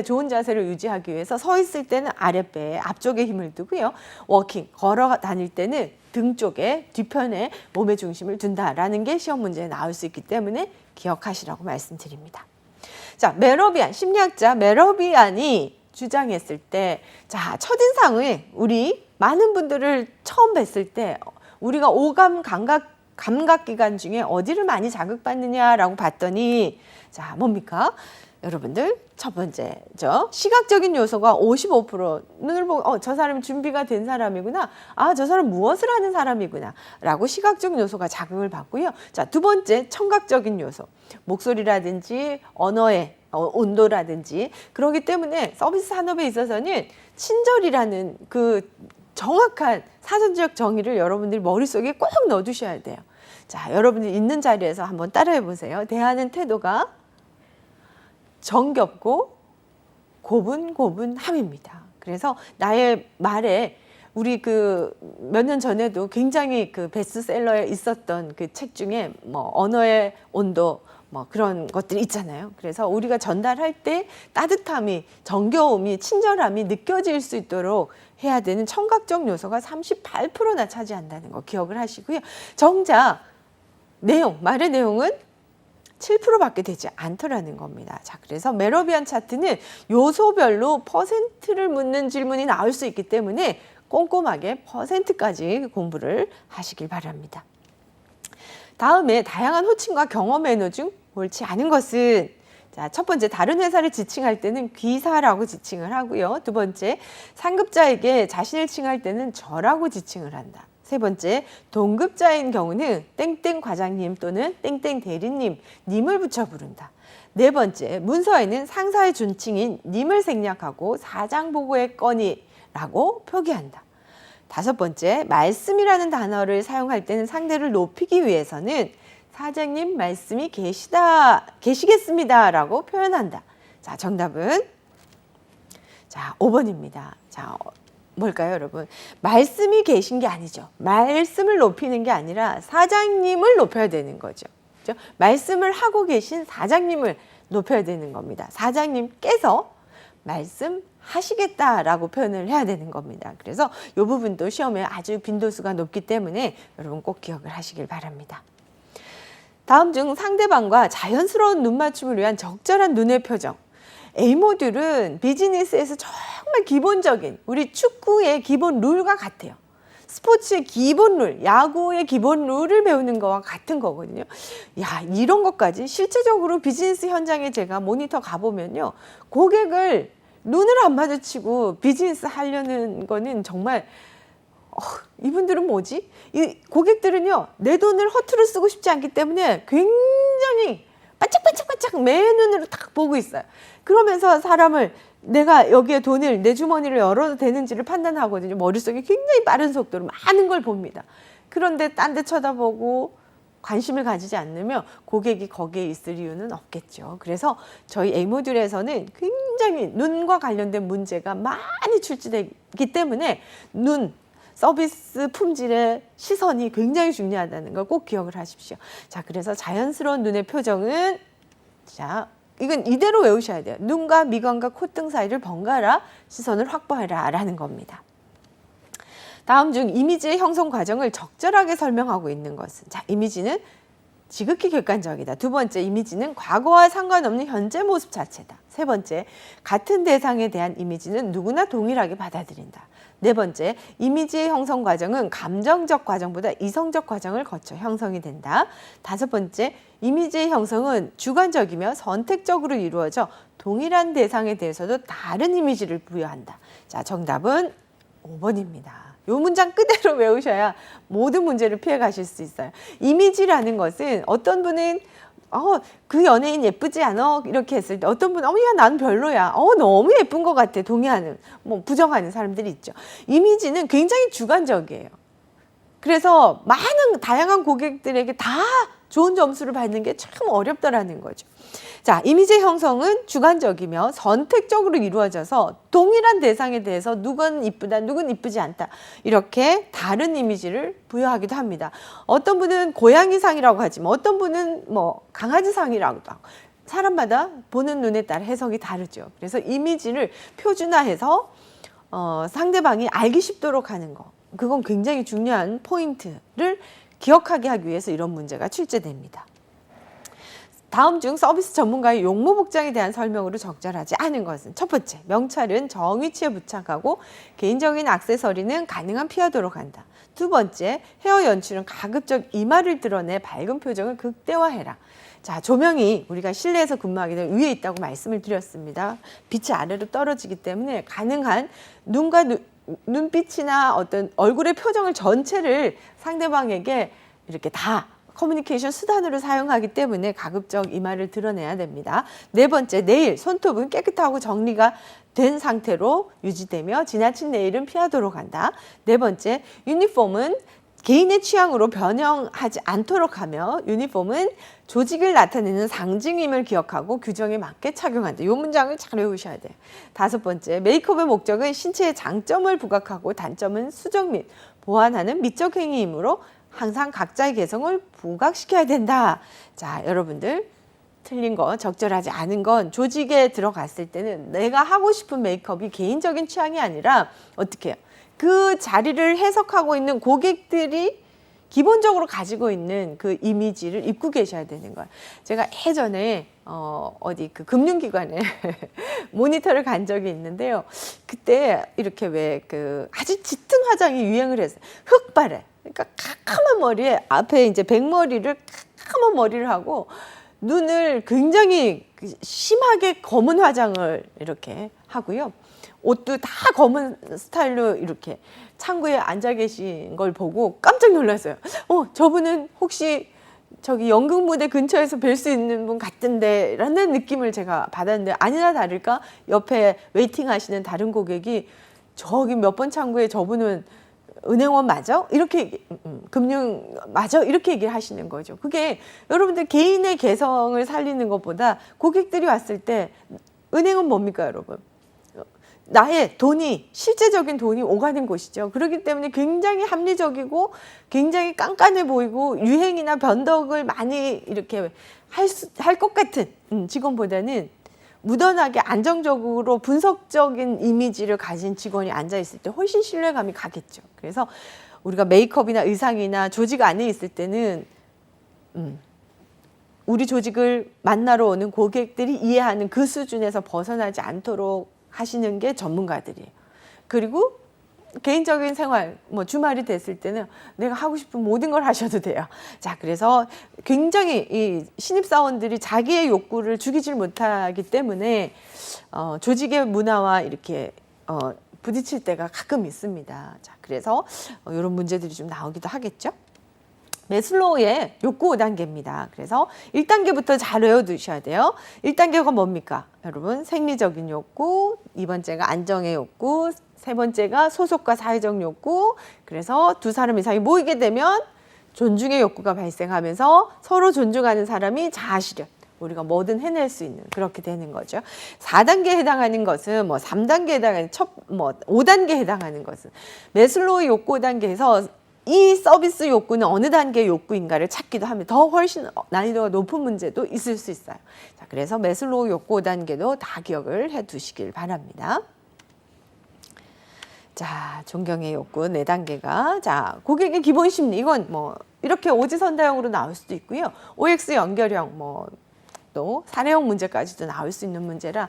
좋은 자세를 유지하기 위해서 서 있을 때는 아랫배에 앞쪽에 힘을 두고요. 워킹, 걸어 다닐 때는 등 쪽에, 뒤편에 몸의 중심을 둔다라는 게 시험 문제에 나올 수 있기 때문에 기억하시라고 말씀드립니다. 자, 메러비안, 심리학자 메러비안이 주장했을 때, 자, 첫인상에 우리 많은 분들을 처음 뵀을 때 우리가 오감 감각기관 중에 어디를 많이 자극받느냐라고 봤더니, 자, 뭡니까? 여러분들, 첫 번째죠. 시각적인 요소가 55%, 눈을 보고 저 사람이 준비가 된 사람이구나. 아, 저 사람 무엇을 하는 사람이구나. 라고 시각적인 요소가 자극을 받고요. 자, 두 번째, 청각적인 요소. 목소리라든지 언어의 온도라든지. 그렇기 때문에 서비스 산업에 있어서는 친절이라는 그 정확한 사전적 정의를 여러분들이 머릿속에 꼭 넣어두셔야 돼요. 자, 여러분들 있는 자리에서 한번 따라해 보세요. 대하는 태도가 정겹고 고분고분함입니다. 그래서 나의 말에, 우리 그 몇 년 전에도 굉장히 그 베스트셀러에 있었던 그 책 중에 뭐 언어의 온도 뭐 그런 것들이 있잖아요. 그래서 우리가 전달할 때 따뜻함이, 정겨움이, 친절함이 느껴질 수 있도록 해야 되는 청각적 요소가 38%나 차지한다는 거 기억을 하시고요. 정작 말의 내용은 7%밖에 되지 않더라는 겁니다. 자, 그래서 메러비안 차트는 요소별로 퍼센트를 묻는 질문이 나올 수 있기 때문에 꼼꼼하게 퍼센트까지 공부를 하시길 바랍니다. 다음에 다양한 호칭과 경험 매너 중 옳지 않은 것은, 자, 첫 번째, 다른 회사를 지칭할 때는 귀사라고 지칭을 하고요. 두 번째, 상급자에게 자신을 칭할 때는 저라고 지칭을 한다. 세 번째, 동급자인 경우는 땡땡 과장님 또는 땡땡 대리님, 님을 붙여 부른다. 네 번째, 문서에는 상사의 존칭인 님을 생략하고 사장 보고의 건의라고 표기한다. 다섯 번째, 말씀이라는 단어를 사용할 때는 상대를 높이기 위해서는 사장님 말씀이 계시겠습니다라고 표현한다. 자, 정답은 자, 5번입니다. 자, 뭘까요, 여러분? 말씀이 계신 게 아니죠. 말씀을 높이는 게 아니라 사장님을 높여야 되는 거죠. 그렇죠? 말씀을 하고 계신 사장님을 높여야 되는 겁니다. 사장님께서 말씀하시겠다라고 표현을 해야 되는 겁니다. 그래서 이 부분도 시험에 아주 빈도수가 높기 때문에 여러분 꼭 기억을 하시길 바랍니다. 다음 중 상대방과 자연스러운 눈맞춤을 위한 적절한 눈의 표정. A모듈은 비즈니스에서 정말 기본적인 우리 축구의 기본 룰과 같아요. 스포츠의 기본 룰, 야구의 기본 룰을 배우는 거와 같은 거거든요. 야, 이런 것까지 실제적으로 비즈니스 현장에 제가 모니터 가보면요. 고객을 눈을 안 마주치고 비즈니스 하려는 거는 정말 이분들은 뭐지? 이 고객들은요, 내 돈을 허투루 쓰고 싶지 않기 때문에 굉장히 반짝반짝반짝 매 눈으로 딱 보고 있어요. 그러면서 사람을 내가 여기에 돈을 내 주머니를 열어도 되는지를 판단하거든요. 머릿속에 굉장히 빠른 속도로 많은 걸 봅니다. 그런데 딴 데 쳐다보고 관심을 가지지 않으면 고객이 거기에 있을 이유는 없겠죠. 그래서 저희 A모듈에서는 굉장히 눈과 관련된 문제가 많이 출제되기 때문에 눈, 서비스 품질의 시선이 굉장히 중요하다는 걸 꼭 기억을 하십시오. 자, 그래서 자연스러운 눈의 표정은, 자, 이건 이대로 외우셔야 돼요. 눈과 미간과 콧등 사이를 번갈아 시선을 확보해라 라는 겁니다. 다음 중 이미지의 형성 과정을 적절하게 설명하고 있는 것은, 자, 이미지는 지극히 객관적이다. 두 번째, 이미지는 과거와 상관없는 현재 모습 자체다. 세 번째, 같은 대상에 대한 이미지는 누구나 동일하게 받아들인다. 네 번째, 이미지의 형성 과정은 감정적 과정보다 이성적 과정을 거쳐 형성이 된다. 다섯 번째, 이미지의 형성은 주관적이며 선택적으로 이루어져 동일한 대상에 대해서도 다른 이미지를 부여한다. 자, 정답은 5번입니다. 이 문장 그대로 외우셔야 모든 문제를 피해 가실 수 있어요. 이미지라는 것은 어떤 분은 그 연예인 예쁘지 않아? 이렇게 했을 때 어떤 분은 야, 난 별로야. 너무 예쁜 것 같아. 동의하는, 부정하는 사람들이 있죠. 이미지는 굉장히 주관적이에요. 그래서 많은 다양한 고객들에게 다 좋은 점수를 받는 게 참 어렵다라는 거죠. 자, 이미지 형성은 주관적이며 선택적으로 이루어져서 동일한 대상에 대해서 누군 이쁘다, 누군 이쁘지 않다, 이렇게 다른 이미지를 부여하기도 합니다. 어떤 분은 고양이상이라고 하지만 어떤 분은 강아지상이라고도 하고, 사람마다 보는 눈에 따라 해석이 다르죠. 그래서 이미지를 표준화해서 상대방이 알기 쉽도록 하는 거, 그건 굉장히 중요한 포인트를 기억하게 하기 위해서 이런 문제가 출제됩니다. 다음 중 서비스 전문가의 용모 복장에 대한 설명으로 적절하지 않은 것은, 첫 번째, 명찰은 정위치에 부착하고 개인적인 액세서리는 가능한 피하도록 한다. 두 번째, 헤어 연출은 가급적 이마를 드러내 밝은 표정을 극대화해라. 자, 조명이 우리가 실내에서 근무하게 되면 위에 있다고 말씀을 드렸습니다. 빛이 아래로 떨어지기 때문에 가능한 눈과 눈빛이나 어떤 얼굴의 표정을 전체를 상대방에게 이렇게 다 커뮤니케이션 수단으로 사용하기 때문에 가급적 이마를 드러내야 됩니다. 네 번째, 네일, 손톱은 깨끗하고 정리가 된 상태로 유지되며 지나친 네일은 피하도록 한다. 네 번째, 유니폼은 개인의 취향으로 변형하지 않도록 하며 유니폼은 조직을 나타내는 상징임을 기억하고 규정에 맞게 착용한다. 이 문장을 잘 외우셔야 돼요. 다섯 번째, 메이크업의 목적은 신체의 장점을 부각하고 단점은 수정 및 보완하는 미적 행위이므로 항상 각자의 개성을 부각시켜야 된다. 자, 여러분들 틀린 거, 적절하지 않은 건 조직에 들어갔을 때는 내가 하고 싶은 메이크업이 개인적인 취향이 아니라 어떻게 해요? 그 자리를 해석하고 있는 고객들이 기본적으로 가지고 있는 그 이미지를 입고 계셔야 되는 거예요. 제가 예전에 어디 그 금융기관에 모니터를 간 적이 있는데요. 그때 이렇게 왜 그 아주 짙은 화장이 유행을 했어요. 흑발에. 그러니까 까만 머리에 앞에 이제 백머리를 까만 머리를 하고 눈을 굉장히 심하게 검은 화장을 이렇게 하고요. 옷도 다 검은 스타일로 이렇게 창구에 앉아 계신 걸 보고 깜짝 놀랐어요. 저분은 혹시 저기 연극 무대 근처에서 뵐 수 있는 분 같은데 라는 느낌을 제가 받았는데, 아니나 다를까 옆에 웨이팅 하시는 다른 고객이 저기 몇 번 창구에 저분은 은행원 맞아? 이렇게 금융 맞아? 이렇게 얘기를 하시는 거죠. 그게 여러분들 개인의 개성을 살리는 것보다 고객들이 왔을 때 은행은 뭡니까, 여러분? 나의 돈이, 실제적인 돈이 오가는 곳이죠. 그렇기 때문에 굉장히 합리적이고 굉장히 깐깐해 보이고 유행이나 변덕을 많이 이렇게 할 것 같은 직원보다는 무던하게 안정적으로 분석적인 이미지를 가진 직원이 앉아 있을 때 훨씬 신뢰감이 가겠죠. 그래서 우리가 메이크업이나 의상이나 조직 안에 있을 때는 우리 조직을 만나러 오는 고객들이 이해하는 그 수준에서 벗어나지 않도록 하시는 게 전문가들이에요. 그리고 개인적인 생활, 뭐 주말이 됐을 때는 내가 하고 싶은 모든 걸 하셔도 돼요. 자, 그래서 굉장히 이 신입사원들이 자기의 욕구를 죽이질 못하기 때문에 조직의 문화와 이렇게 부딪힐 때가 가끔 있습니다. 자, 그래서 이런 문제들이 좀 나오기도 하겠죠. 매슬로우의 욕구 5단계입니다. 그래서 1단계부터 잘 외워두셔야 돼요. 1단계가 뭡니까? 여러분, 생리적인 욕구, 2번째가 안정의 욕구, 3번째가 소속과 사회적 욕구. 그래서 두 사람 이상이 모이게 되면 존중의 욕구가 발생하면서 서로 존중하는 사람이 자아실현. 우리가 뭐든 해낼 수 있는 그렇게 되는 거죠. 4단계에 해당하는 것은 3단계에 해당하는 5단계에 해당하는 것은 매슬로우의 욕구 5단계에서 이 서비스 욕구는 어느 단계의 욕구인가를 찾기도 하면 더 훨씬 난이도가 높은 문제도 있을 수 있어요. 자, 그래서 매슬로우 욕구 5단계도 다 기억을 해 두시길 바랍니다. 자, 존경의 욕구 4단계가 자, 고객의 기본 심리 이건 이렇게 오지선다형으로 나올 수도 있고요. OX 연결형 또 사례형 문제까지도 나올 수 있는 문제라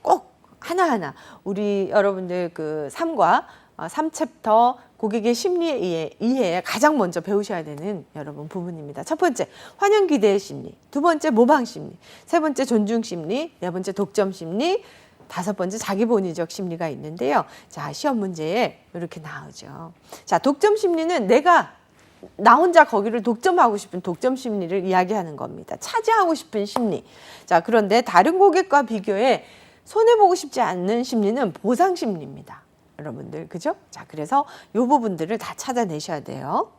꼭 하나하나 우리 여러분들 그 3과 3챕터 고객의 심리의 이해에 가장 먼저 배우셔야 되는 여러분 부분입니다. 첫 번째, 환영 기대의 심리. 두 번째, 모방 심리. 세 번째, 존중 심리. 네 번째, 독점 심리. 다섯 번째, 자기 본위적 심리가 있는데요. 자, 시험 문제에 이렇게 나오죠. 자, 독점 심리는 내가 나 혼자 거기를 독점하고 싶은 독점 심리를 이야기하는 겁니다. 차지하고 싶은 심리. 자, 그런데 다른 고객과 비교해 손해보고 싶지 않는 심리는 보상 심리입니다. 여러분들, 그죠? 자, 그래서 이 부분들을 다 찾아내셔야 돼요.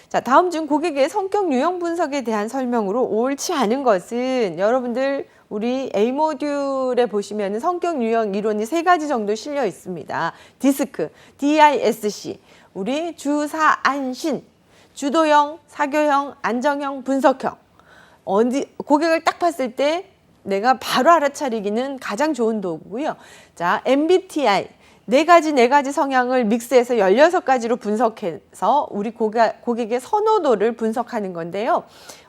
자, 다음 중 고객의 성격 유형 분석에 대한 설명으로 옳지 않은 것은 여러분들 우리 A 모듈에 보시면 성격 유형 이론이 3가지 정도 실려 있습니다. 디스크, DISC, 우리 주사, 안신, 주도형, 사교형, 안정형, 분석형. 고객을 딱 봤을 때 내가 바로 알아차리기는 가장 좋은 도구고요. 자, MBTI. 4가지 성향을 믹스해서 16가지로 분석해서 우리 고객의 선호도를 분석하는 건데요.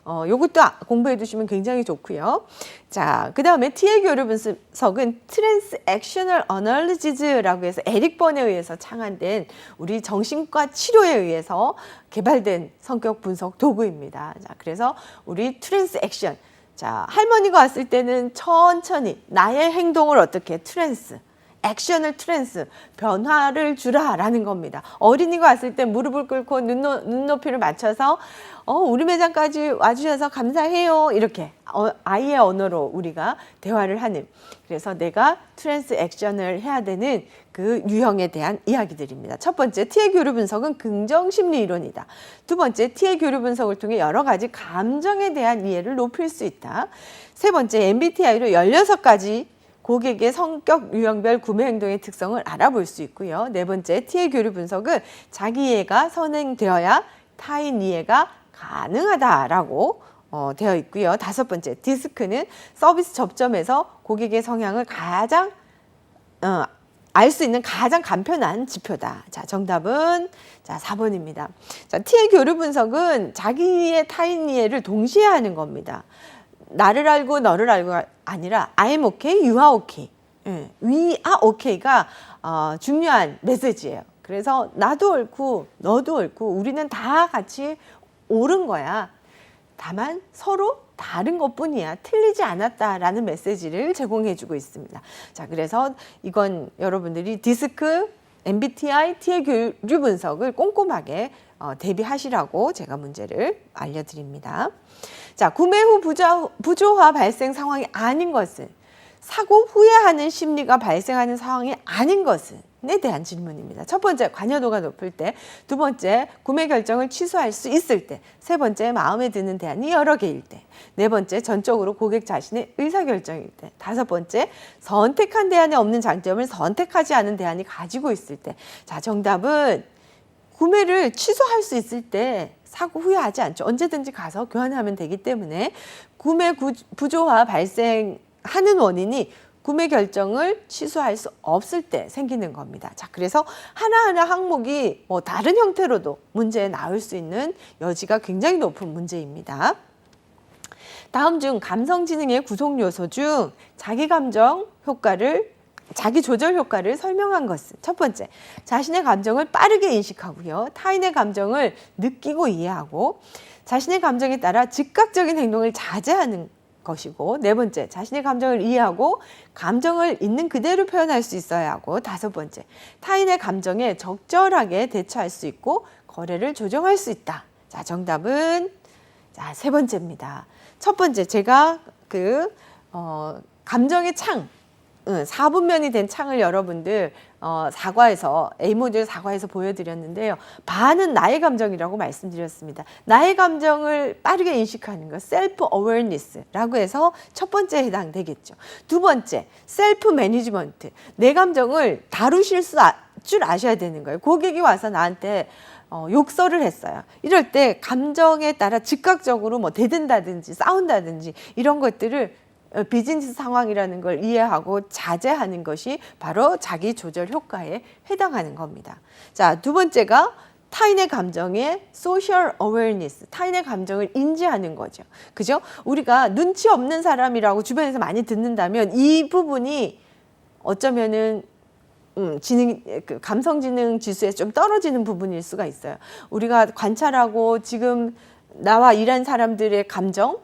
요것도 공부해 두시면 굉장히 좋고요. 자, 그 다음에 T의 교류 분석은 트랜스액셔널 어널리지즈라고 해서 에릭 번에 의해서 창안된 우리 정신과 치료에 의해서 개발된 성격 분석 도구입니다. 자, 그래서 우리 트랜스액션. 자, 할머니가 왔을 때는 천천히 나의 행동을 어떻게 액션을 변화를 주라라는 겁니다. 어린이가 왔을 때 무릎을 꿇고 눈높이를 맞춰서 우리 매장까지 와주셔서 감사해요. 이렇게 아이의 언어로 우리가 대화를 하는. 그래서 내가 액션을 해야 되는 그 유형에 대한 이야기들입니다. 첫 번째, T의 교류 분석은 긍정 심리 이론이다. 두 번째, T의 교류 분석을 통해 여러 가지 감정에 대한 이해를 높일 수 있다. 세 번째, MBTI로 16가지 고객의 성격 유형별 구매 행동의 특성을 알아볼 수 있고요. 네 번째, T의 교류 분석은 자기 이해가 선행되어야 타인 이해가 가능하다라고 되어 있고요. 다섯 번째, 디스크는 서비스 접점에서 고객의 성향을 가장 알 수 있는 가장 간편한 지표다. 자, 정답은 4번입니다. 자, T의 교류 분석은 자기의 타인 이해를 동시에 하는 겁니다. 나를 알고 너를 알고가 아니라 I'm okay, you are okay. We are okay가 중요한 메시지예요. 그래서 나도 옳고 너도 옳고 우리는 다 같이 옳은 거야. 다만 서로 다른 것뿐이야. 틀리지 않았다라는 메시지를 제공해주고 있습니다. 자, 그래서 이건 여러분들이 디스크, MBTI, T의 교류 분석을 꼼꼼하게 대비하시라고 제가 문제를 알려드립니다. 자, 구매 후 부조화 발생 상황이 아닌 것은 사고 후회하는 심리가 발생하는 상황이 아닌 것은에 대한 질문입니다. 첫 번째, 관여도가 높을 때. 두 번째, 구매 결정을 취소할 수 있을 때. 세 번째, 마음에 드는 대안이 여러 개일 때. 네 번째, 전적으로 고객 자신의 의사결정일 때. 다섯 번째, 선택한 대안에 없는 장점을 선택하지 않은 대안이 가지고 있을 때. 자, 정답은 구매를 취소할 수 있을 때 사고 후회하지 않죠. 언제든지 가서 교환하면 되기 때문에 구매 부조화 발생하는 원인이 구매 결정을 취소할 수 없을 때 생기는 겁니다. 자, 그래서 하나하나 항목이 다른 형태로도 문제에 나올 수 있는 여지가 굉장히 높은 문제입니다. 다음 중 감성지능의 구성 요소 중 자기 조절 효과를 설명한 것은 첫 번째, 자신의 감정을 빠르게 인식하고요. 타인의 감정을 느끼고 이해하고 자신의 감정에 따라 즉각적인 행동을 자제하는 것이고, 네 번째, 자신의 감정을 이해하고 감정을 있는 그대로 표현할 수 있어야 하고, 다섯 번째, 타인의 감정에 적절하게 대처할 수 있고 거래를 조정할 수 있다. 자, 정답은 세 번째입니다. 첫 번째, 제가 감정의 창, 4분면이 된 창을 여러분들 A모듈 사과에서 보여드렸는데요. 반은 나의 감정이라고 말씀드렸습니다. 나의 감정을 빠르게 인식하는 것, 셀프 어웨어니스라고 해서 첫 번째에 해당되겠죠. 두 번째, 셀프 매니지먼트. 내 감정을 다루실 줄 아셔야 되는 거예요. 고객이 와서 나한테 욕설을 했어요. 이럴 때 감정에 따라 즉각적으로 뭐 대든다든지 싸운다든지 이런 것들을 비즈니스 상황이라는 걸 이해하고 자제하는 것이 바로 자기 조절 효과에 해당하는 겁니다. 자, 두 번째가 타인의 감정의 소셜 어웨어니스, 타인의 감정을 인지하는 거죠. 그죠? 우리가 눈치 없는 사람이라고 주변에서 많이 듣는다면 이 부분이 어쩌면은 감성지능 지수에 좀 떨어지는 부분일 수가 있어요. 우리가 관찰하고 지금 나와 일한 사람들의 감정,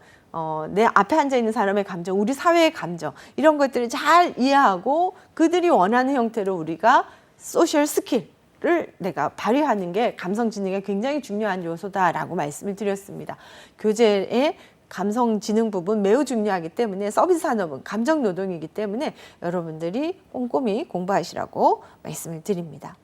내 앞에 앉아 있는 사람의 감정, 우리 사회의 감정, 이런 것들을 잘 이해하고 그들이 원하는 형태로 우리가 소셜 스킬을 내가 발휘하는 게 감성지능에 굉장히 중요한 요소다라고 말씀을 드렸습니다. 교재의 감성지능 부분 매우 중요하기 때문에 서비스 산업은 감정노동이기 때문에 여러분들이 꼼꼼히 공부하시라고 말씀을 드립니다.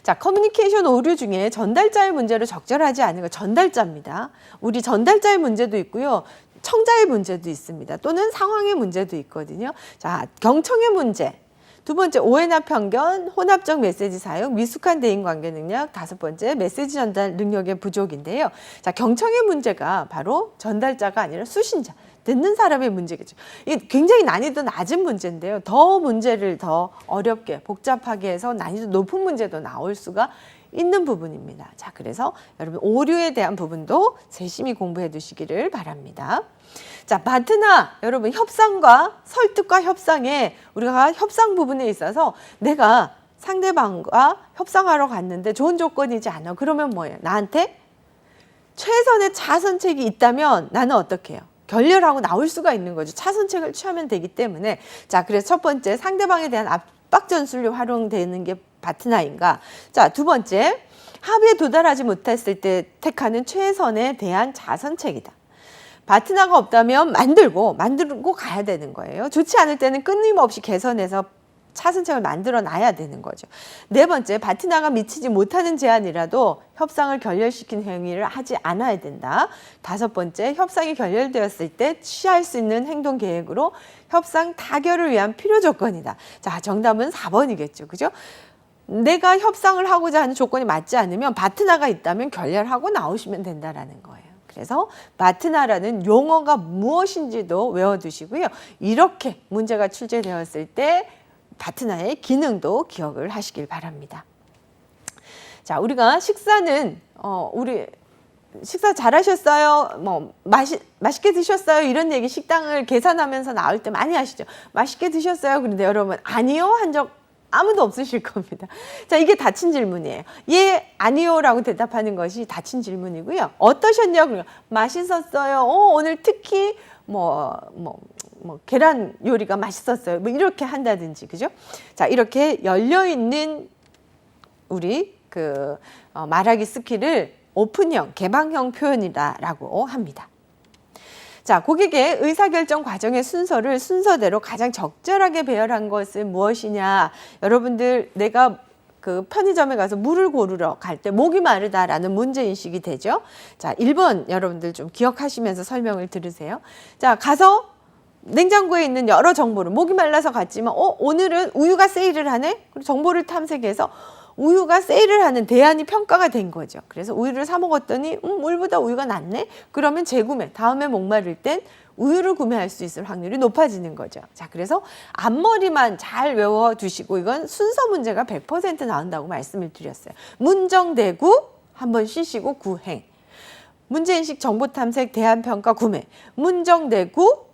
자, 커뮤니케이션 오류 중에 전달자의 문제로 적절하지 않은 거 전달자입니다. 우리 전달자의 문제도 있고요. 청자의 문제도 있습니다. 또는 상황의 문제도 있거든요. 자, 경청의 문제. 두 번째, 오해나 편견, 혼합적 메시지 사용, 미숙한 대인관계 능력. 다섯 번째, 메시지 전달 능력의 부족인데요. 자, 경청의 문제가 바로 전달자가 아니라 수신자, 듣는 사람의 문제겠죠. 이게 굉장히 난이도 낮은 문제인데요. 더 문제를 더 어렵게 복잡하게 해서 난이도 높은 문제도 나올 수가 있는 부분입니다. 자, 그래서 여러분 오류에 대한 부분도 세심히 공부해 두시기를 바랍니다. 자, 파트너, 여러분 협상과 설득과 협상에 우리가 협상 부분에 있어서 내가 상대방과 협상하러 갔는데 좋은 조건이지 않아. 그러면 뭐예요? 나한테 최선의 차선책이 있다면 나는 어떻게 해요? 결렬하고 나올 수가 있는 거죠. 차선책을 취하면 되기 때문에. 자, 그래서 첫 번째, 상대방에 대한 압박 전술이 활용되는 게 파트너인가. 자, 두 번째, 합의에 도달하지 못했을 때 택하는 최선에 대한 차선책이다. 파트너가 없다면 만들고 가야 되는 거예요. 좋지 않을 때는 끊임없이 개선해서 차선책을 만들어 놔야 되는 거죠. 네 번째, 파트너가 미치지 못하는 제안이라도 협상을 결렬시킨 행위를 하지 않아야 된다. 다섯 번째, 협상이 결렬되었을 때 취할 수 있는 행동 계획으로 협상 타결을 위한 필요 조건이다. 자, 정답은 4번이겠죠. 그죠? 내가 협상을 하고자 하는 조건이 맞지 않으면 파트너가 있다면 결렬하고 나오시면 된다라는 거예요. 그래서 파트너라는 용어가 무엇인지도 외워두시고요. 이렇게 문제가 출제되었을 때 파트너의 기능도 기억을 하시길 바랍니다. 자, 우리가 식사는 우리 식사 잘하셨어요? 뭐 맛있게 드셨어요? 이런 얘기 식당을 계산하면서 나올 때 많이 하시죠. 맛있게 드셨어요? 그런데 여러분 아니요 한 적 아무도 없으실 겁니다. 자, 이게 닫힌 질문이에요. 예, 아니요라고 대답하는 것이 닫힌 질문이고요. 어떠셨냐고요? 맛있었어요. 오늘 특히 계란 요리가 맛있었어요. 뭐 이렇게 한다든지, 그죠? 자, 이렇게 열려 있는 우리 말하기 스킬을 오픈형, 개방형 표현이다라고 합니다. 자, 고객의 의사결정 과정의 순서를 순서대로 가장 적절하게 배열한 것은 무엇이냐? 여러분들 내가 편의점에 가서 물을 고르러 갈 때 목이 마르다라는 문제인식이 되죠. 자, 1번 여러분들 좀 기억하시면서 설명을 들으세요. 자, 가서 냉장고에 있는 여러 정보를 목이 말라서 갔지만 오늘은 우유가 세일을 하네? 그리고 정보를 탐색해서 우유가 세일을 하는 대안이 평가가 된 거죠. 그래서 우유를 사 먹었더니 물보다 우유가 낫네? 그러면 재구매, 다음에 목마를 땐 우유를 구매할 수 있을 확률이 높아지는 거죠. 자, 그래서 앞머리만 잘 외워두시고 이건 순서 문제가 100% 나온다고 말씀을 드렸어요. 문정대구, 한번 쉬시고 구행. 문제인식 정보탐색 대안평가 구매, 문정대구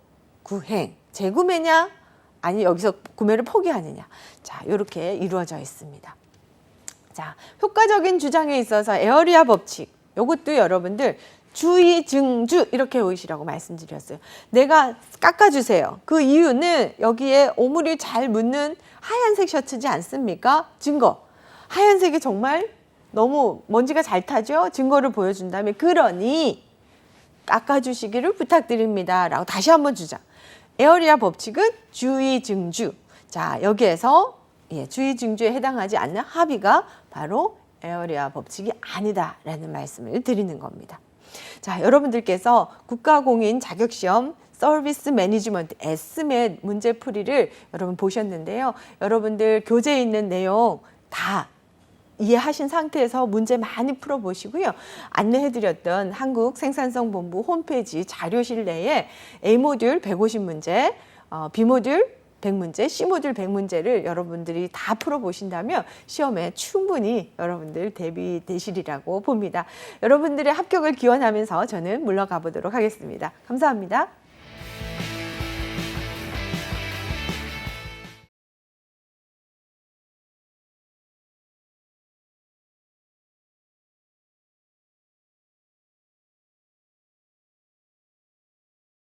구행, 재구매냐? 아니 여기서 구매를 포기하느냐? 자, 이렇게 이루어져 있습니다. 자, 효과적인 주장에 있어서 에어리아 법칙, 이것도 여러분들 주의 증주 이렇게 보시라고 말씀드렸어요. 내가 깎아주세요. 그 이유는 여기에 오물이 잘 묻는 하얀색 셔츠지 않습니까? 증거. 하얀색이 정말 너무 먼지가 잘 타죠? 증거를 보여준다면 그러니 깎아주시기를 부탁드립니다. 라고 다시 한번 주장. 에어리아 법칙은 주의 증주. 자, 여기에서 주의 증주에 해당하지 않는 합의가 바로 에어리아 법칙이 아니다라는 말씀을 드리는 겁니다. 자, 여러분들께서 국가공인 자격시험 서비스 매니지먼트 S맷 문제풀이를 여러분 보셨는데요. 여러분들 교재에 있는 내용 다 이해하신 상태에서 문제 많이 풀어보시고요. 안내해드렸던 한국생산성본부 홈페이지 자료실 내에 A모듈 150문제, B모듈 100문제, C모듈 100문제를 여러분들이 다 풀어보신다면 시험에 충분히 여러분들 대비되시리라고 봅니다. 여러분들의 합격을 기원하면서 저는 물러가 보도록 하겠습니다. 감사합니다.